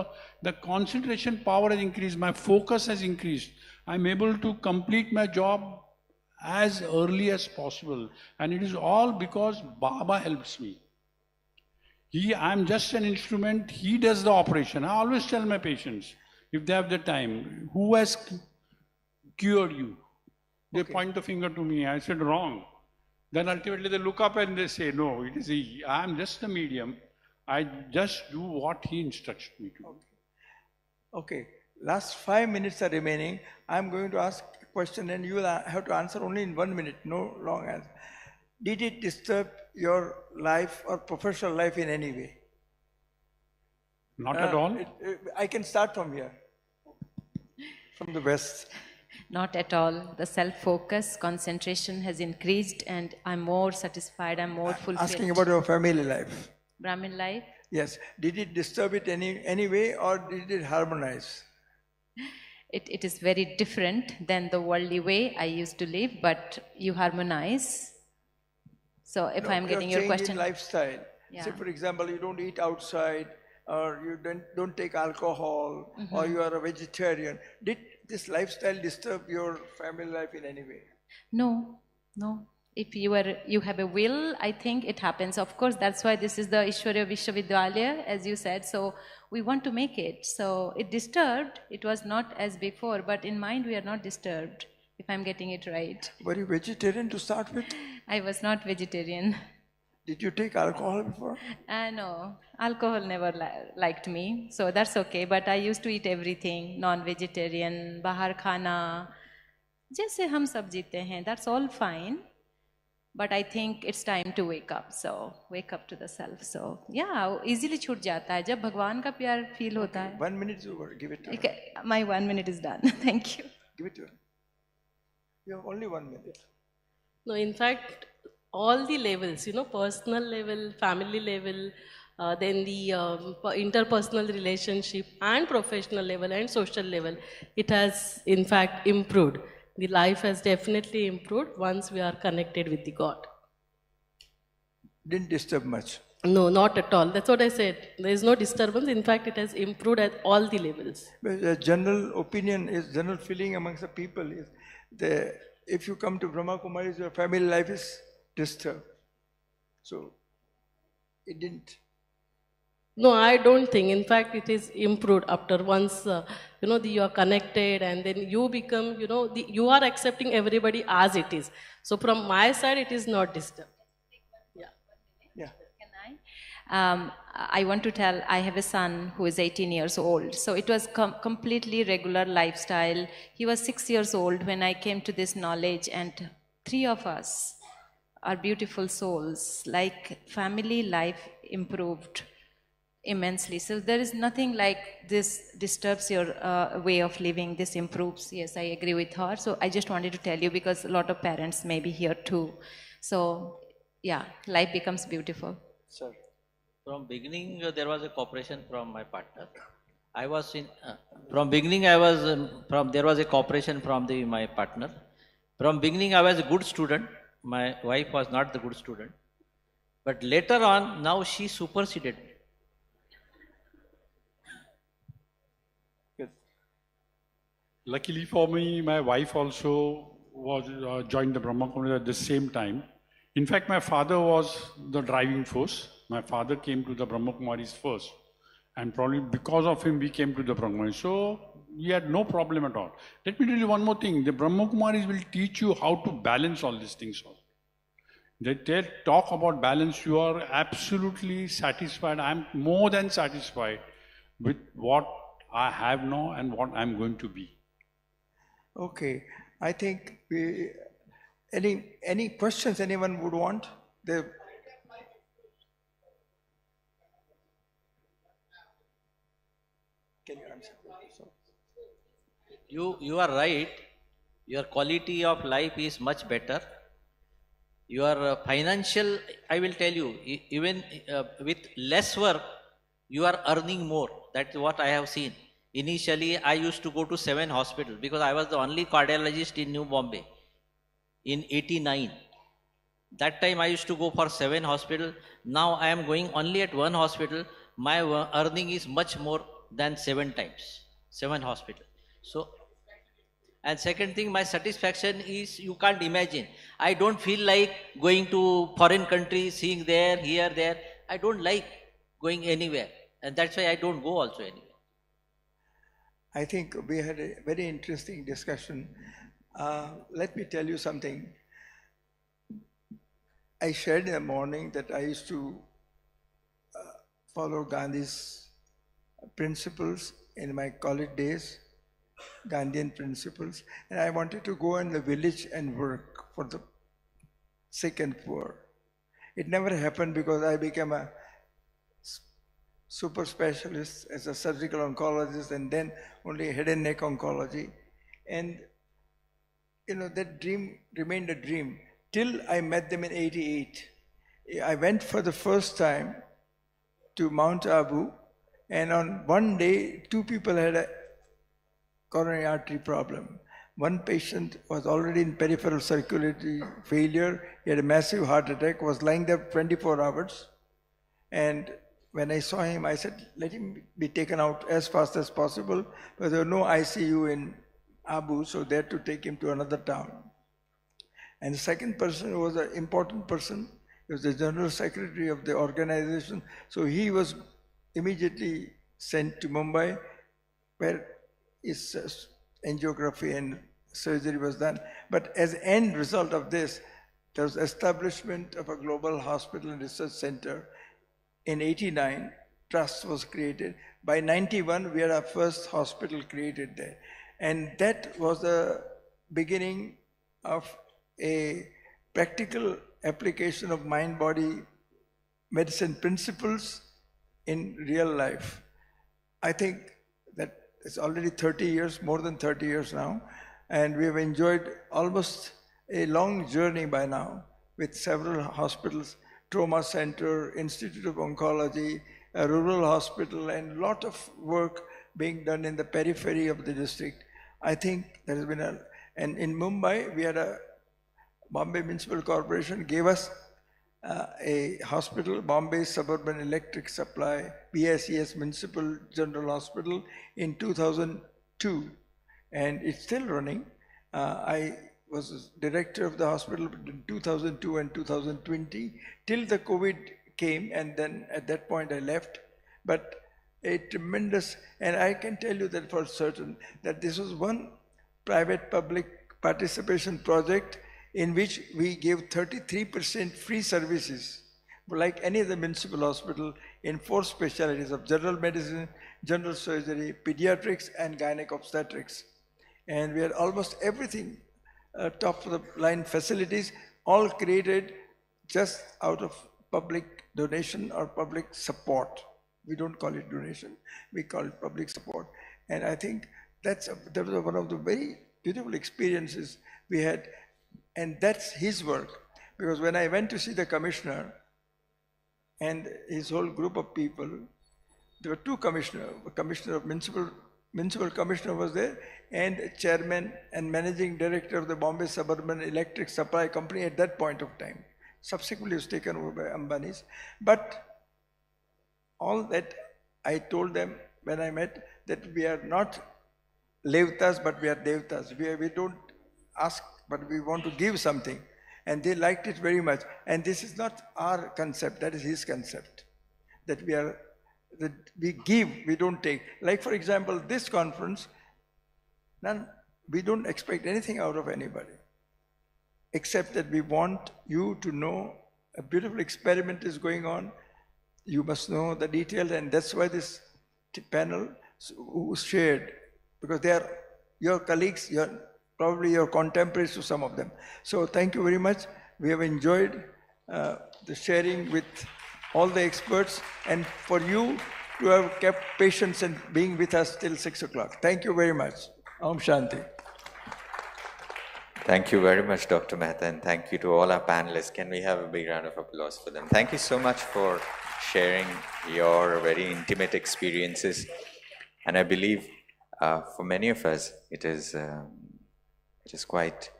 the concentration power has increased. My focus has increased. I'm able to complete my job as early as possible. And it is all because Baba helps me. I'm just an instrument. He does the operation. I always tell my patients, if they have the time, who has cured you? They point the finger to me. I said, wrong. Then ultimately they look up and they say, no, it is he. I'm just the medium. I just do what he instructs me to do. Okay. Last 5 minutes are remaining. I'm going to ask a question and you will have to answer only in 1 minute, no long answer. Did it disturb your life or professional life in any way? Not at all. I can start from here, from the West. Not at all. The self-focus, concentration has increased and I'm more satisfied, I'm more fulfilled. Asking about your family life. Brahmin life? Yes. Did it disturb it any way or did it harmonize? It is very different than the worldly way I used to live, but you harmonize. So if I'm getting your question. In lifestyle. Yeah. Say for example, you don't eat outside or you don't take alcohol or you are a vegetarian. Did this lifestyle disturb your family life in any way? No, no. If you have a will, I think it happens. Of course, that's why this is the Ishwarya Vishwavidyalaya, as you said. So we want to make it. So it disturbed. It was not as before, but in mind we are not disturbed, if I'm getting it right. Were you vegetarian to start with? I was not vegetarian. Did you take alcohol before? No, alcohol never liked me. So that's okay. But I used to eat everything, non-vegetarian, bahar khana. जैसे हम सब जीते हैं, that's all fine. But I think it's time to wake up. So wake up to the self. So yeah, easily छूट जाता है जब भगवान का प्यार feel होता है. 1 minute is over. Give it to her. My 1 minute is done. Thank you. Give it to her. You have only 1 minute. No, in fact, all the levels, personal level, family level, then the interpersonal relationship and professional level and social level, it has in fact improved. The life has definitely improved once we are connected with the God. Didn't disturb much. No, not at all. That's what I said. There is no disturbance. In fact, it has improved at all the levels. But the general opinion is, general feeling amongst the people is, if you come to Brahma Kumaris, your family life is disturbed. So, it didn't. No, I don't think. In fact, it is improved after once, you are connected and then you become, you are accepting everybody as it is. So from my side, it is not disturbed. Yeah. Yeah. Can I? I want to tell, I have a son who is 18 years old. So it was completely regular lifestyle. He was 6 years old when I came to this knowledge, and 3 of us are beautiful souls. Like family life improved immensely. So there is nothing like this disturbs your way of living, this improves. Yes, I agree with her. So I just wanted to tell you because a lot of parents may be here too. So yeah, life becomes beautiful. Sir, from beginning there was a cooperation from my partner. I was in, from beginning I was, there was a cooperation from my partner. From beginning I was a good student. My wife was not the good student. But later on, now she superseded me. Luckily for me, my wife also was joined the Brahma Kumaris at the same time. In fact, my father was the driving force. My father came to the Brahma Kumaris first. And probably because of him, we came to the Brahma Kumaris. So we had no problem at all. Let me tell you one more thing. The Brahma Kumaris will teach you how to balance all these things also. They talk about balance. You are absolutely satisfied. I'm more than satisfied with what I have now and what I'm going to be. Okay, I think any questions anyone would want? Can you answer? You are right. Your quality of life is much better. Your financial, I will tell you, even with less work, you are earning more. That's what I have seen. Initially, I used to go to 7 hospitals because I was the only cardiologist in New Bombay in 89. That time I used to go for 7 hospitals. Now I am going only at 1 hospital. My earning is much more than 7 times, 7 hospitals. So, and second thing, my satisfaction is you can't imagine. I don't feel like going to foreign countries, seeing there, here, there. I don't like going anywhere. And that's why I don't go also anywhere. I think we had a very interesting discussion. Let me tell you something. I shared in the morning that I used to follow Gandhi's principles in my college days, Gandhian principles, and I wanted to go in the village and work for the sick and poor. It never happened because I became a super specialist as a surgical oncologist and then only head and neck oncology. And that dream remained a dream till I met them in 88. I went for the first time to Mount Abu, and on one day, 2 people had a coronary artery problem. One patient was already in peripheral circulatory failure. He had a massive heart attack, was lying there 24 hours. And when I saw him, I said, let him be taken out as fast as possible. But there was no ICU in Abu, so they had to take him to another town. And the second person was an important person. He was the general secretary of the organization. So he was immediately sent to Mumbai, where his angiography and surgery was done. But as end result of this, there was establishment of a global hospital and research center. In 89, trust was created. By 91, we had our first hospital created there. And that was the beginning of a practical application of mind-body medicine principles in real life. I think that it's already 30 years, more than 30 years now, and we have enjoyed almost a long journey by now with several hospitals, trauma center, Institute of Oncology, a rural hospital, and a lot of work being done in the periphery of the district. I think there has been and in Mumbai, we had a Bombay Municipal Corporation gave us a hospital, Bombay Suburban Electric Supply, BSES Municipal General Hospital in 2002, and it's still running. I was director of the hospital in 2002 and 2020 till the COVID came, and then at that point I left. But a tremendous, and I can tell you that for certain that this was one private-public participation project in which we gave 33% free services, like any other municipal hospital, in 4 specialties of general medicine, general surgery, pediatrics, and gynec obstetrics. And we had almost everything, top of the line facilities, all created just out of public donation or public support. We don't call it donation, we call it public support. And I think that was one of the very beautiful experiences we had. And that's his work, because when I went to see the commissioner and his whole group of people, there were 2 commissioners, the commissioner of municipal commissioner was there, and chairman and managing director of the Bombay Suburban Electric Supply Company at that point of time. Subsequently it was taken over by Ambani's. But all that I told them when I met, that we are not Levtas, but we are Devtas. We don't ask, but we want to give something. And they liked it very much. And this is not our concept, that is his concept. That we are that we give, we don't take. Like for example, this conference, we don't expect anything out of anybody, except that we want you to know a beautiful experiment is going on. You must know the details, and that's why this panel was shared, because they are your colleagues, probably your contemporaries to some of them. So thank you very much. We have enjoyed the sharing with all the experts, and for you to have kept patience and being with us till 6 o'clock. Thank you very much. Om Shanti. Thank you very much, Dr. Mehta, and thank you to all our panelists. Can we have a big round of applause for them? Thank you so much for sharing your very intimate experiences. And I believe for many of us, it is quite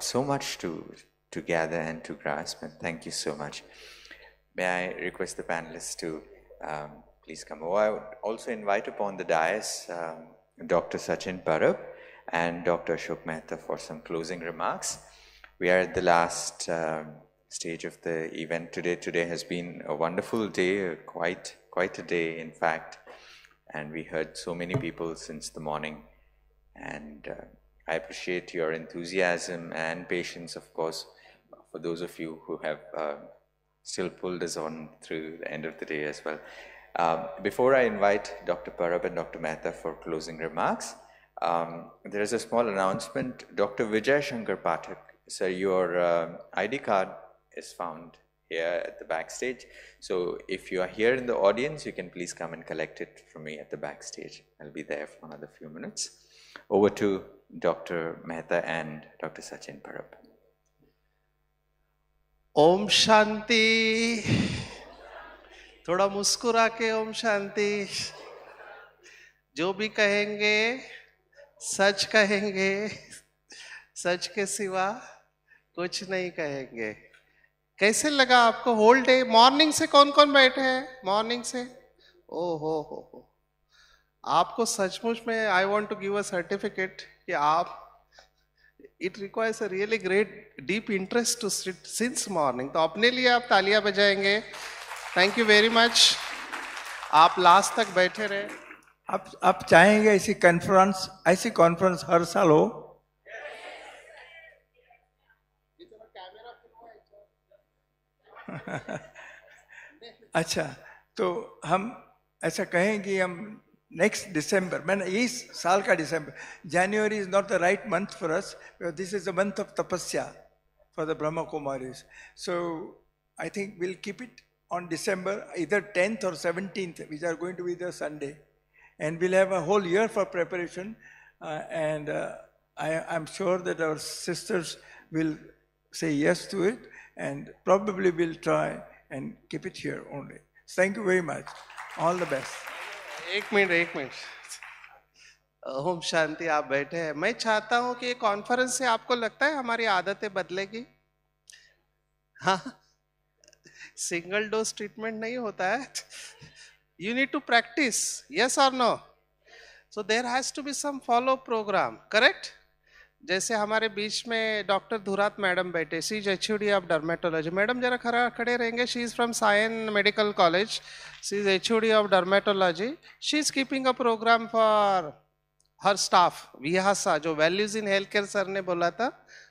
so much to gather and to grasp. And thank you so much. May I request the panelists to please come over. I would also invite upon the dais Dr. Sachin Parab and Dr. Ashok Mehta for some closing remarks. We are at the last stage of the event today. Today has been a wonderful day, quite a day in fact, and we heard so many people since the morning, and I appreciate your enthusiasm and patience, of course, for those of you who have still pulled us on through the end of the day as well. Before I invite Dr. Parab and Dr. Mehta for closing remarks, there is a small announcement. Dr. Vijay Shankar Pathak, sir, your ID card is found here at the backstage. So if you are here in the audience, you can please come and collect it from me at the backstage. I'll be there for another few minutes. Over to Dr. Mehta and Dr. Sachin Parab. Om Shanti. थोड़ा मुस्कुरा के ओम शांति. जो भी कहेंगे सच कहेंगे, सच के सिवा कुछ नहीं कहेंगे. कैसे लगा आपको होल डे? मॉर्निंग से कौन कौन बैठे हैं? मॉर्निंग से? ओ हो. आपको सचमुच में I want to give a certificate कि आप it requires a really great deep interest to sit since morning. तो अपने लिए आप तालियां बजाएंगे. Thank you very much. आप लास्ट तक बैठे रहे. आप चाहेंगे ऐसी कॉन्फ्रेंस हर साल हो? अच्छा, तो हम ऐसा कहें कि हम नेक्स्ट डिसम्बर, मैंने इस साल का December, January is not the right month for us, because this is the month of tapasya for the Brahma Kumaris. So I think we'll keep it on December, either 10th or 17th, which are going to be the Sunday. And we'll have a whole year for preparation. I'm sure that our sisters will say yes to it, and probably we'll try and keep it here only. Thank you very much. All the best. एक minute. Om Shanti. आप बैठे हैं. मैं चाहता हूं कि conference से आपको लगता है हमारी आदतें बदलेगी? हाँ, सिंगल डोज ट्रीटमेंट नहीं होता है. You need to practice, yes or no? So there has to be some follow program, correct? जैसे हमारे बीच में डॉक्टर धुरात मैडम बैठे, she is HOD of dermatology. Madam जरा खड़े रहेंगे. She is from Sion medical college. She is HOD of dermatology. She is keeping a programme for her staff. विहासा, जो values in health care sir ने बोला था,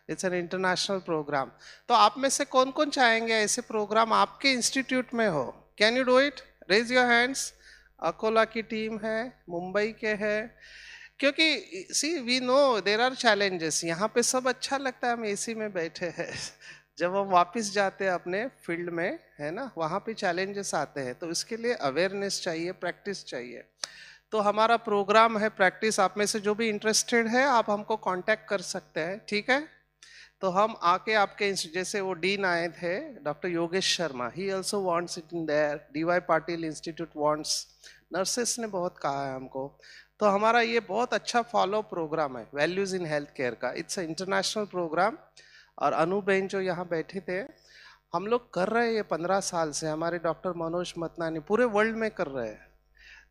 it's an international programme. तो आप में से कौन कौन चाहेंगे ऐसे प्रोग्राम आपके इंस्टीट्यूट में हो? Can you do it? Raise your hands. Akola की टीम है, मुंबई के है, क्योंकि see we know there are challenges. यहाँ पे सब अच्छा लगता है, हम AC में बैठे हैं. जब हम वापस जाते हैं अपने फील्ड में, है ना, वहाँ पे चैलेंजेस आते हैं. तो इसके लिए अवेयरनेस चाहिए, प्रैक्टिस चाहिए. तो हमारा प्रोग्राम है प्रैक्टिस. आप में से जो भी इंटरेस्टेड है, आप हमको कांटेक्ट कर सकते हैं, ठीक है? तो हम आके आपके, जैसे वो डीन आए थे doctor Yogesh Sharma, he also wants it in their. DY Patil institute wants. Nurses ने बहुत कहा है हमको. तो हमारा ये बहुत अच्छा फॉलो प्रोग्राम है वैल्यूज इन हेल्थ केयर का. It's a international programme. और अनु बहन जो यहाँ बैठे थे, हम लोग कर रहे हैं ये 15 साल से. हमारे डॉक्टर मनोज मतनानी पूरे वर्ल्ड में कर रहे हैं.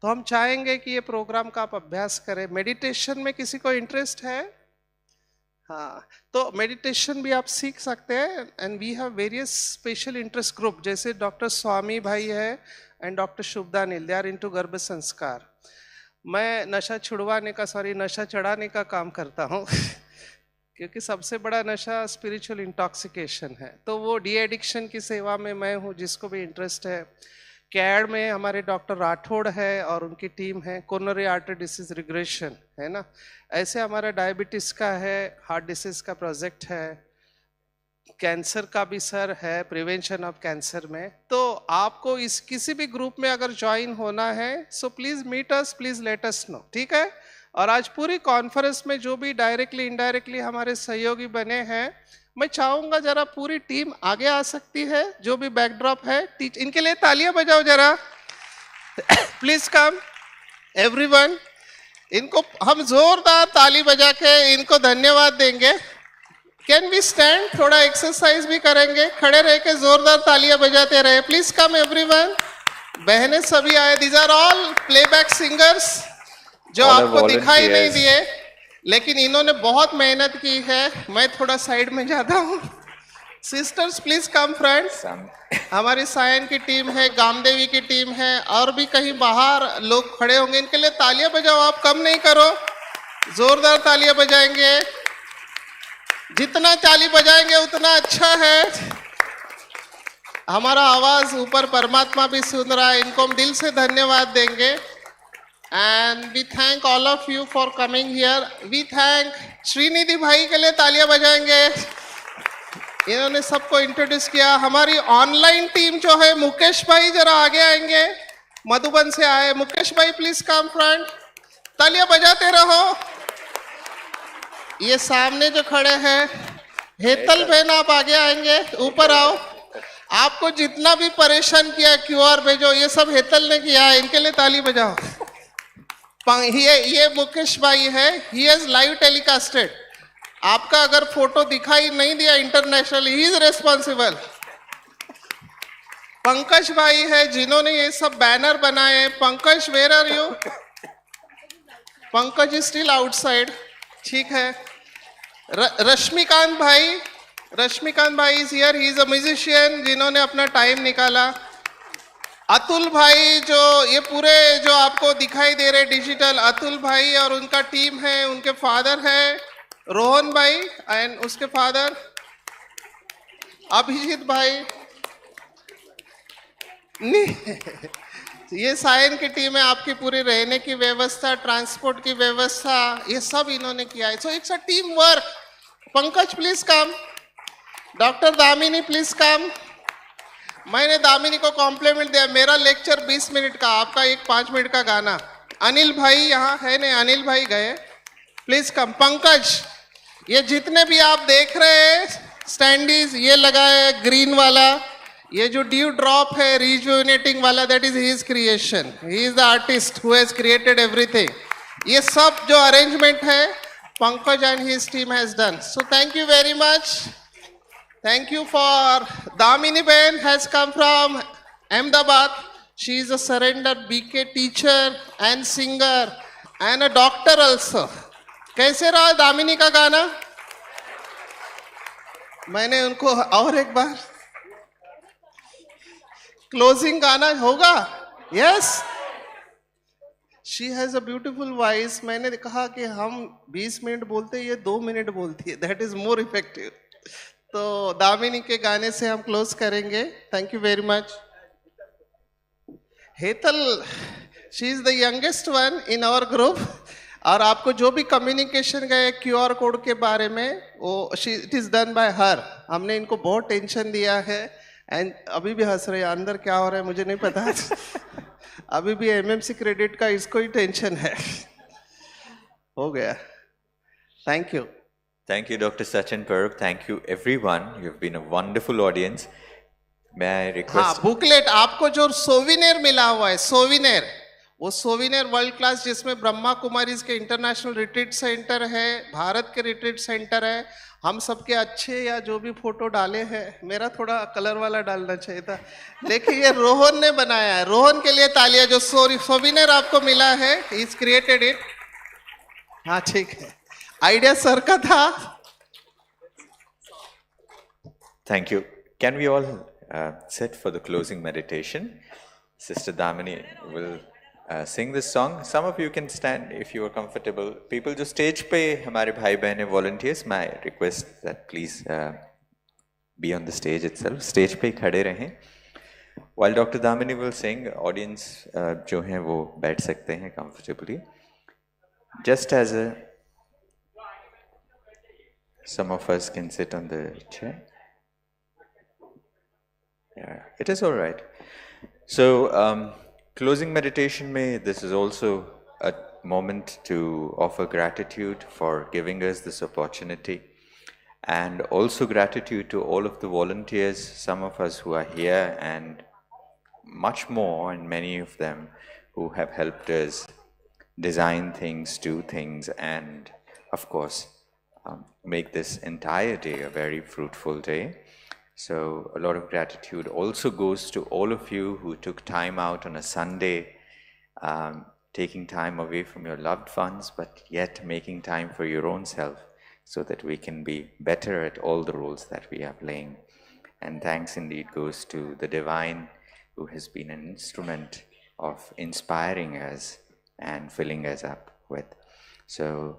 तो हम चाहेंगे कि ये प्रोग्राम का आप अभ्यास करें. मेडिटेशन में किसी को इंटरेस्ट है? हाँ, तो मेडिटेशन भी आप सीख सकते हैं and we have various special interest group, जैसे डॉक्टर स्वामी भाई है and doctor Shubhada Neel, they are into Garbh Sanskar. मैं नशा छुड़वाने का नशा चढ़ाने का काम करता हूँ क्योंकि सबसे बड़ा नशा स्पिरिचुअल इंटॉक्सिकेशन है, तो वो डी एडिक्शन की सेवा में मैं हूँ, जिसको भी इंटरेस्ट है। कैड में हमारे डॉक्टर राठौड़ है और उनकी टीम है, कोरोनरी आर्टरी डिसीज रिग्रेशन है ना, ऐसे हमारा डायबिटीज का है, हार्ट डिसीज का प्रोजेक्ट है, कैंसर का भी सर है, प्रिवेंशन ऑफ कैंसर में। तो आपको इस किसी भी ग्रुप में अगर ज्वाइन होना है so please meet us, please let us know, ठीक है। और आज पूरी कॉन्फ्रेंस में जो भी डायरेक्टली इनडायरेक्टली हमारे सहयोगी बने हैं, मैं चाहूंगा जरा पूरी टीम आगे आ सकती है, जो भी बैकड्रॉप है इनके लिए तालियां बजाओ जरा, प्लीज कम एवरीवन। इनको हम जोरदार ताली बजा के इनको धन्यवाद देंगे। कैन वी स्टैंड, थोड़ा एक्सरसाइज भी करेंगे, खड़े रह के जोरदार तालियां बजाते रहे। Please come everyone. बहनें सभी आए, these are all playback singers जो आपको दिखाई नहीं दिए, लेकिन इन्होंने बहुत मेहनत की है। मैं थोड़ा साइड में जाता हूँ। Sisters please come friends. हमारी सायन की टीम है, गामदेवी की टीम है, और भी कहीं बाहर लोग खड़े होंगे, इनके लिए तालियां बजाओ, आप कम नहीं करो, जोरदार तालियां बजाएंगे। जितना ताली बजाएंगे उतना अच्छा है। हमारा आवाज ऊपर परमात्मा भी सुन रहा है, इनको हम दिल से धन्यवाद देंगे। And we thank all of you for coming here. We thank Shrinidhi भाई के लिए तालियां बजाएंगे, इन्होंने सबको इंट्रोड्यूस किया। हमारी ऑनलाइन टीम जो है, मुकेश भाई जरा आगे आएंगे, मधुबन से आए। मुकेश भाई प्लीज कम फ्रंट, तालियां बजाते रहो। ये सामने जो खड़े हैं, हेतल बहन आप आगे आएंगे, ऊपर आओ। आपको जितना भी परेशान किया क्यूआर भेजो, ये सब हेतल ने किया है, इनके लिए ताली बजाओ। ये मुकेश भाई है, ही हैज लाइव टेलीकास्टेड। आपका अगर फोटो दिखाई नहीं दिया international, he is responsible. Pankaj भाई है जिन्होंने ये सब बैनर बनाए। Pankaj where are you? Pankaj is still outside, ठीक है। रश्मिकांत भाई is here, he is a musician जिन्होंने अपना टाइम निकाला। अतुल भाई, जो ये पूरे जो आपको दिखाई दे रहे डिजिटल, अतुल भाई और उनका टीम है, उनके फादर है रोहन भाई एंड उसके फादर अभिजीत भाई। ये सायन की टीम है, आपकी पूरी रहने की व्यवस्था, ट्रांसपोर्ट की व्यवस्था, ये सब इन्होंने किया है। So it's a team work. Pankaj please come, doctor Damini please come. मैंने दामिनी को कॉम्प्लीमेंट दिया, मेरा लेक्चर 20 मिनट का, आपका एक 5 मिनट का गाना। अनिल भाई यहाँ है नहीं, अनिल भाई गए, प्लीज कम। पंकज, ये जितने भी आप देख रहे हैं स्टैंडीज, ये लगा है ग्रीन वाला, ये जो ड्यू ड्रॉप है रिजुवेनेटिंग वाला, that is his creation. He is the artist who has created everything. ये सब जो अरेंजमेंट है Pankaj and his team has done. So thank you very much. Thank you for Damini Ben has come from Ahmedabad. She is a surrendered BK teacher and singer and a doctor also. कैसे रहा दामिनी का गाना? मैंने उनको और एक बार closing गाना होगा? Yes. She has a beautiful voice. मैंने कहा कि हम 20 मिनट बोलते, ये 2 मिनट बोलती है. That is more effective. तो दामिनी के गाने से हम क्लोज करेंगे। Thank you very much. Hetal, she is the youngest one in our group, और आपको जो भी कम्युनिकेशन गए क्यूआर कोड के बारे में, वो इट इज डन बाय हर। हमने इनको बहुत टेंशन दिया है एंड अभी भी हंस रहे हैं, अंदर क्या हो रहा है मुझे नहीं पता। अभी भी एमएमसी क्रेडिट का इसको ही टेंशन है। हो गया। Thank you. Thank you, Dr. Sachin Parab. Thank you, everyone. You've been a wonderful audience. May I request? हाँ, बुकलेट आपको जो सोविनेर मिला हुआ है, सोविनेर, वो सोविनेर वर्ल्ड क्लास, जिसमें ब्रह्मा कुमारीज के इंटरनेशनल रिट्रीट सेंटर है, भारत के रिट्रीट सेंटर है, हम सबके अच्छे या जो भी फोटो डाले हैं। मेरा थोड़ा कलर वाला डालना चाहिए था, लेकिन ये रोहन ने बनाया है। रोहन के लिए तालियां। जो सोविनेर आपको मिला है, इज क्रिएटेड इट। हाँ ठीक है, आइडिया सर का था, Thank you. Can we all sit for the closing meditation? Sister Damini will sing this song. Some of you can stand if you are comfortable. People जो stage पे हमारे भाई बहन volunteers, my request that please be on the stage itself. Stage पे खड़े रहें. While Dr. Damini will sing, audience जो हैं वो बैठ सकते हैं comfortably. Just as some of us can sit on the chair. Yeah, it is all right. So, closing meditation this is also a moment to offer gratitude for giving us this opportunity, and also gratitude to all of the volunteers, some of us who are here and much more, and many of them who have helped us design things, do things, and of course, make this entire day a very fruitful day. So a lot of gratitude also goes to all of you who took time out on a Sunday, taking time away from your loved ones, but yet making time for your own self so that we can be better at all the roles that we are playing. And thanks indeed goes to the Divine, who has been an instrument of inspiring us and filling us up with. So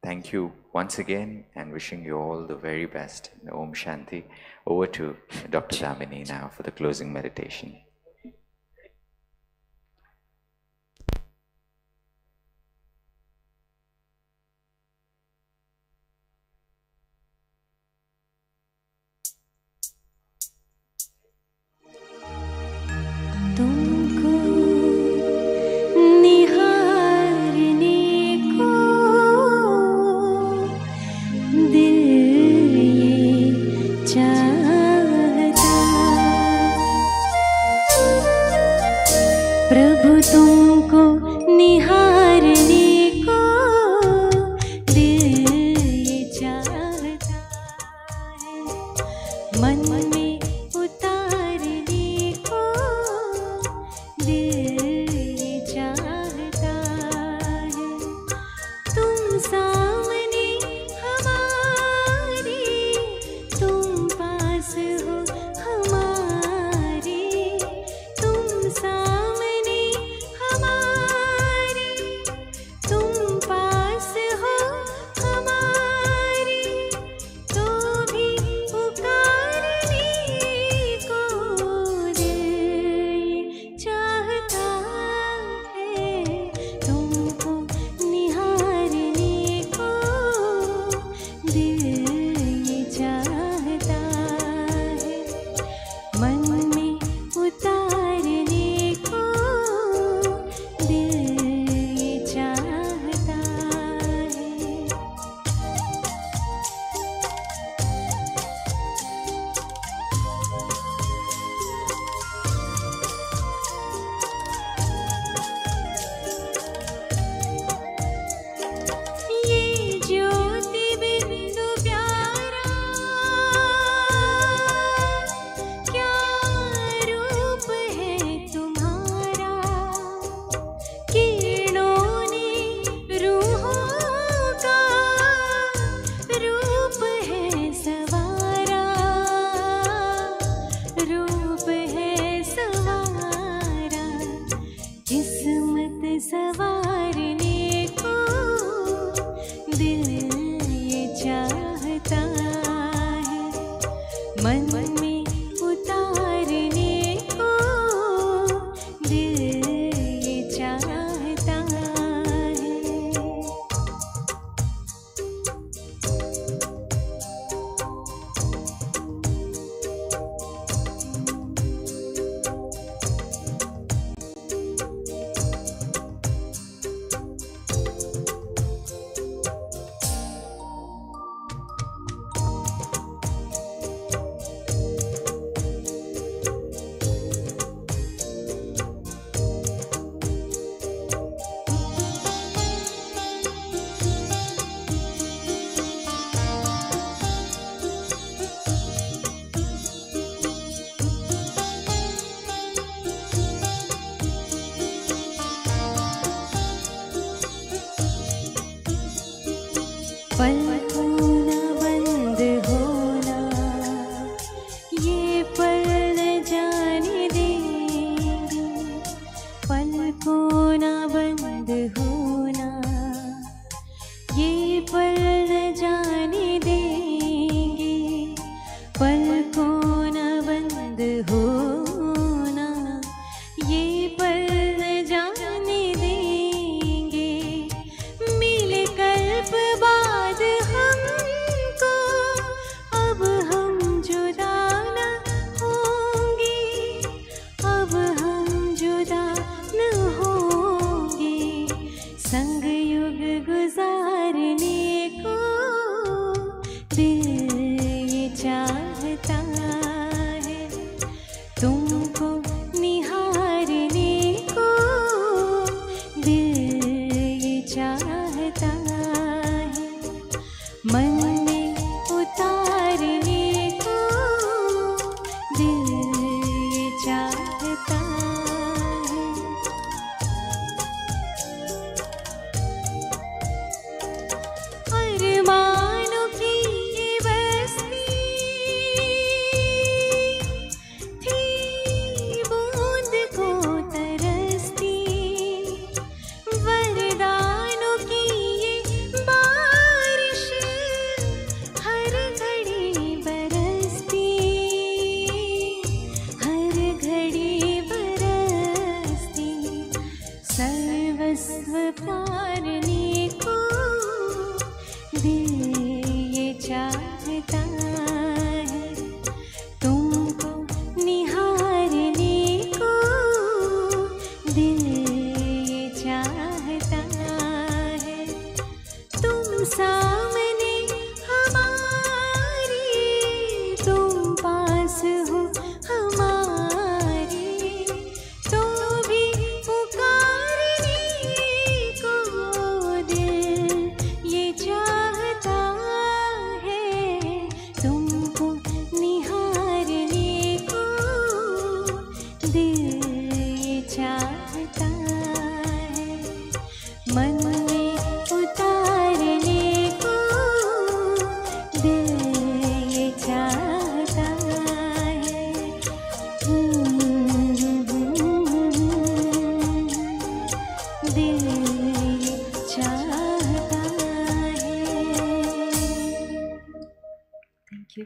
thank you once again, and wishing you all the very best. Om Shanti. Over to Dr. Damini now for the closing meditation. दिल ये चाहता है तुमको निहारने को, दिल ये चाहता है मन में उतारने को, दिल ये चाहता है। अरमानों की ये बस्ती थी बूंद को तरसती, वरदानों की ये बारिश हर घड़ी बरसती, हर घड़ी बरसती, सर्वस्व पारने को, दिल ये चाहता है तुमको निहारने को, दिल ये चाहता है तुम सामने हमारे, तुम पास हो हमारे, तो भी पुकारने को, दिल ये चाहता है तुमको निहारने को, दिल ये चाहता है मन में उतारने को, दिल ये चाहता है। दिल ये चाहता है। Thank you.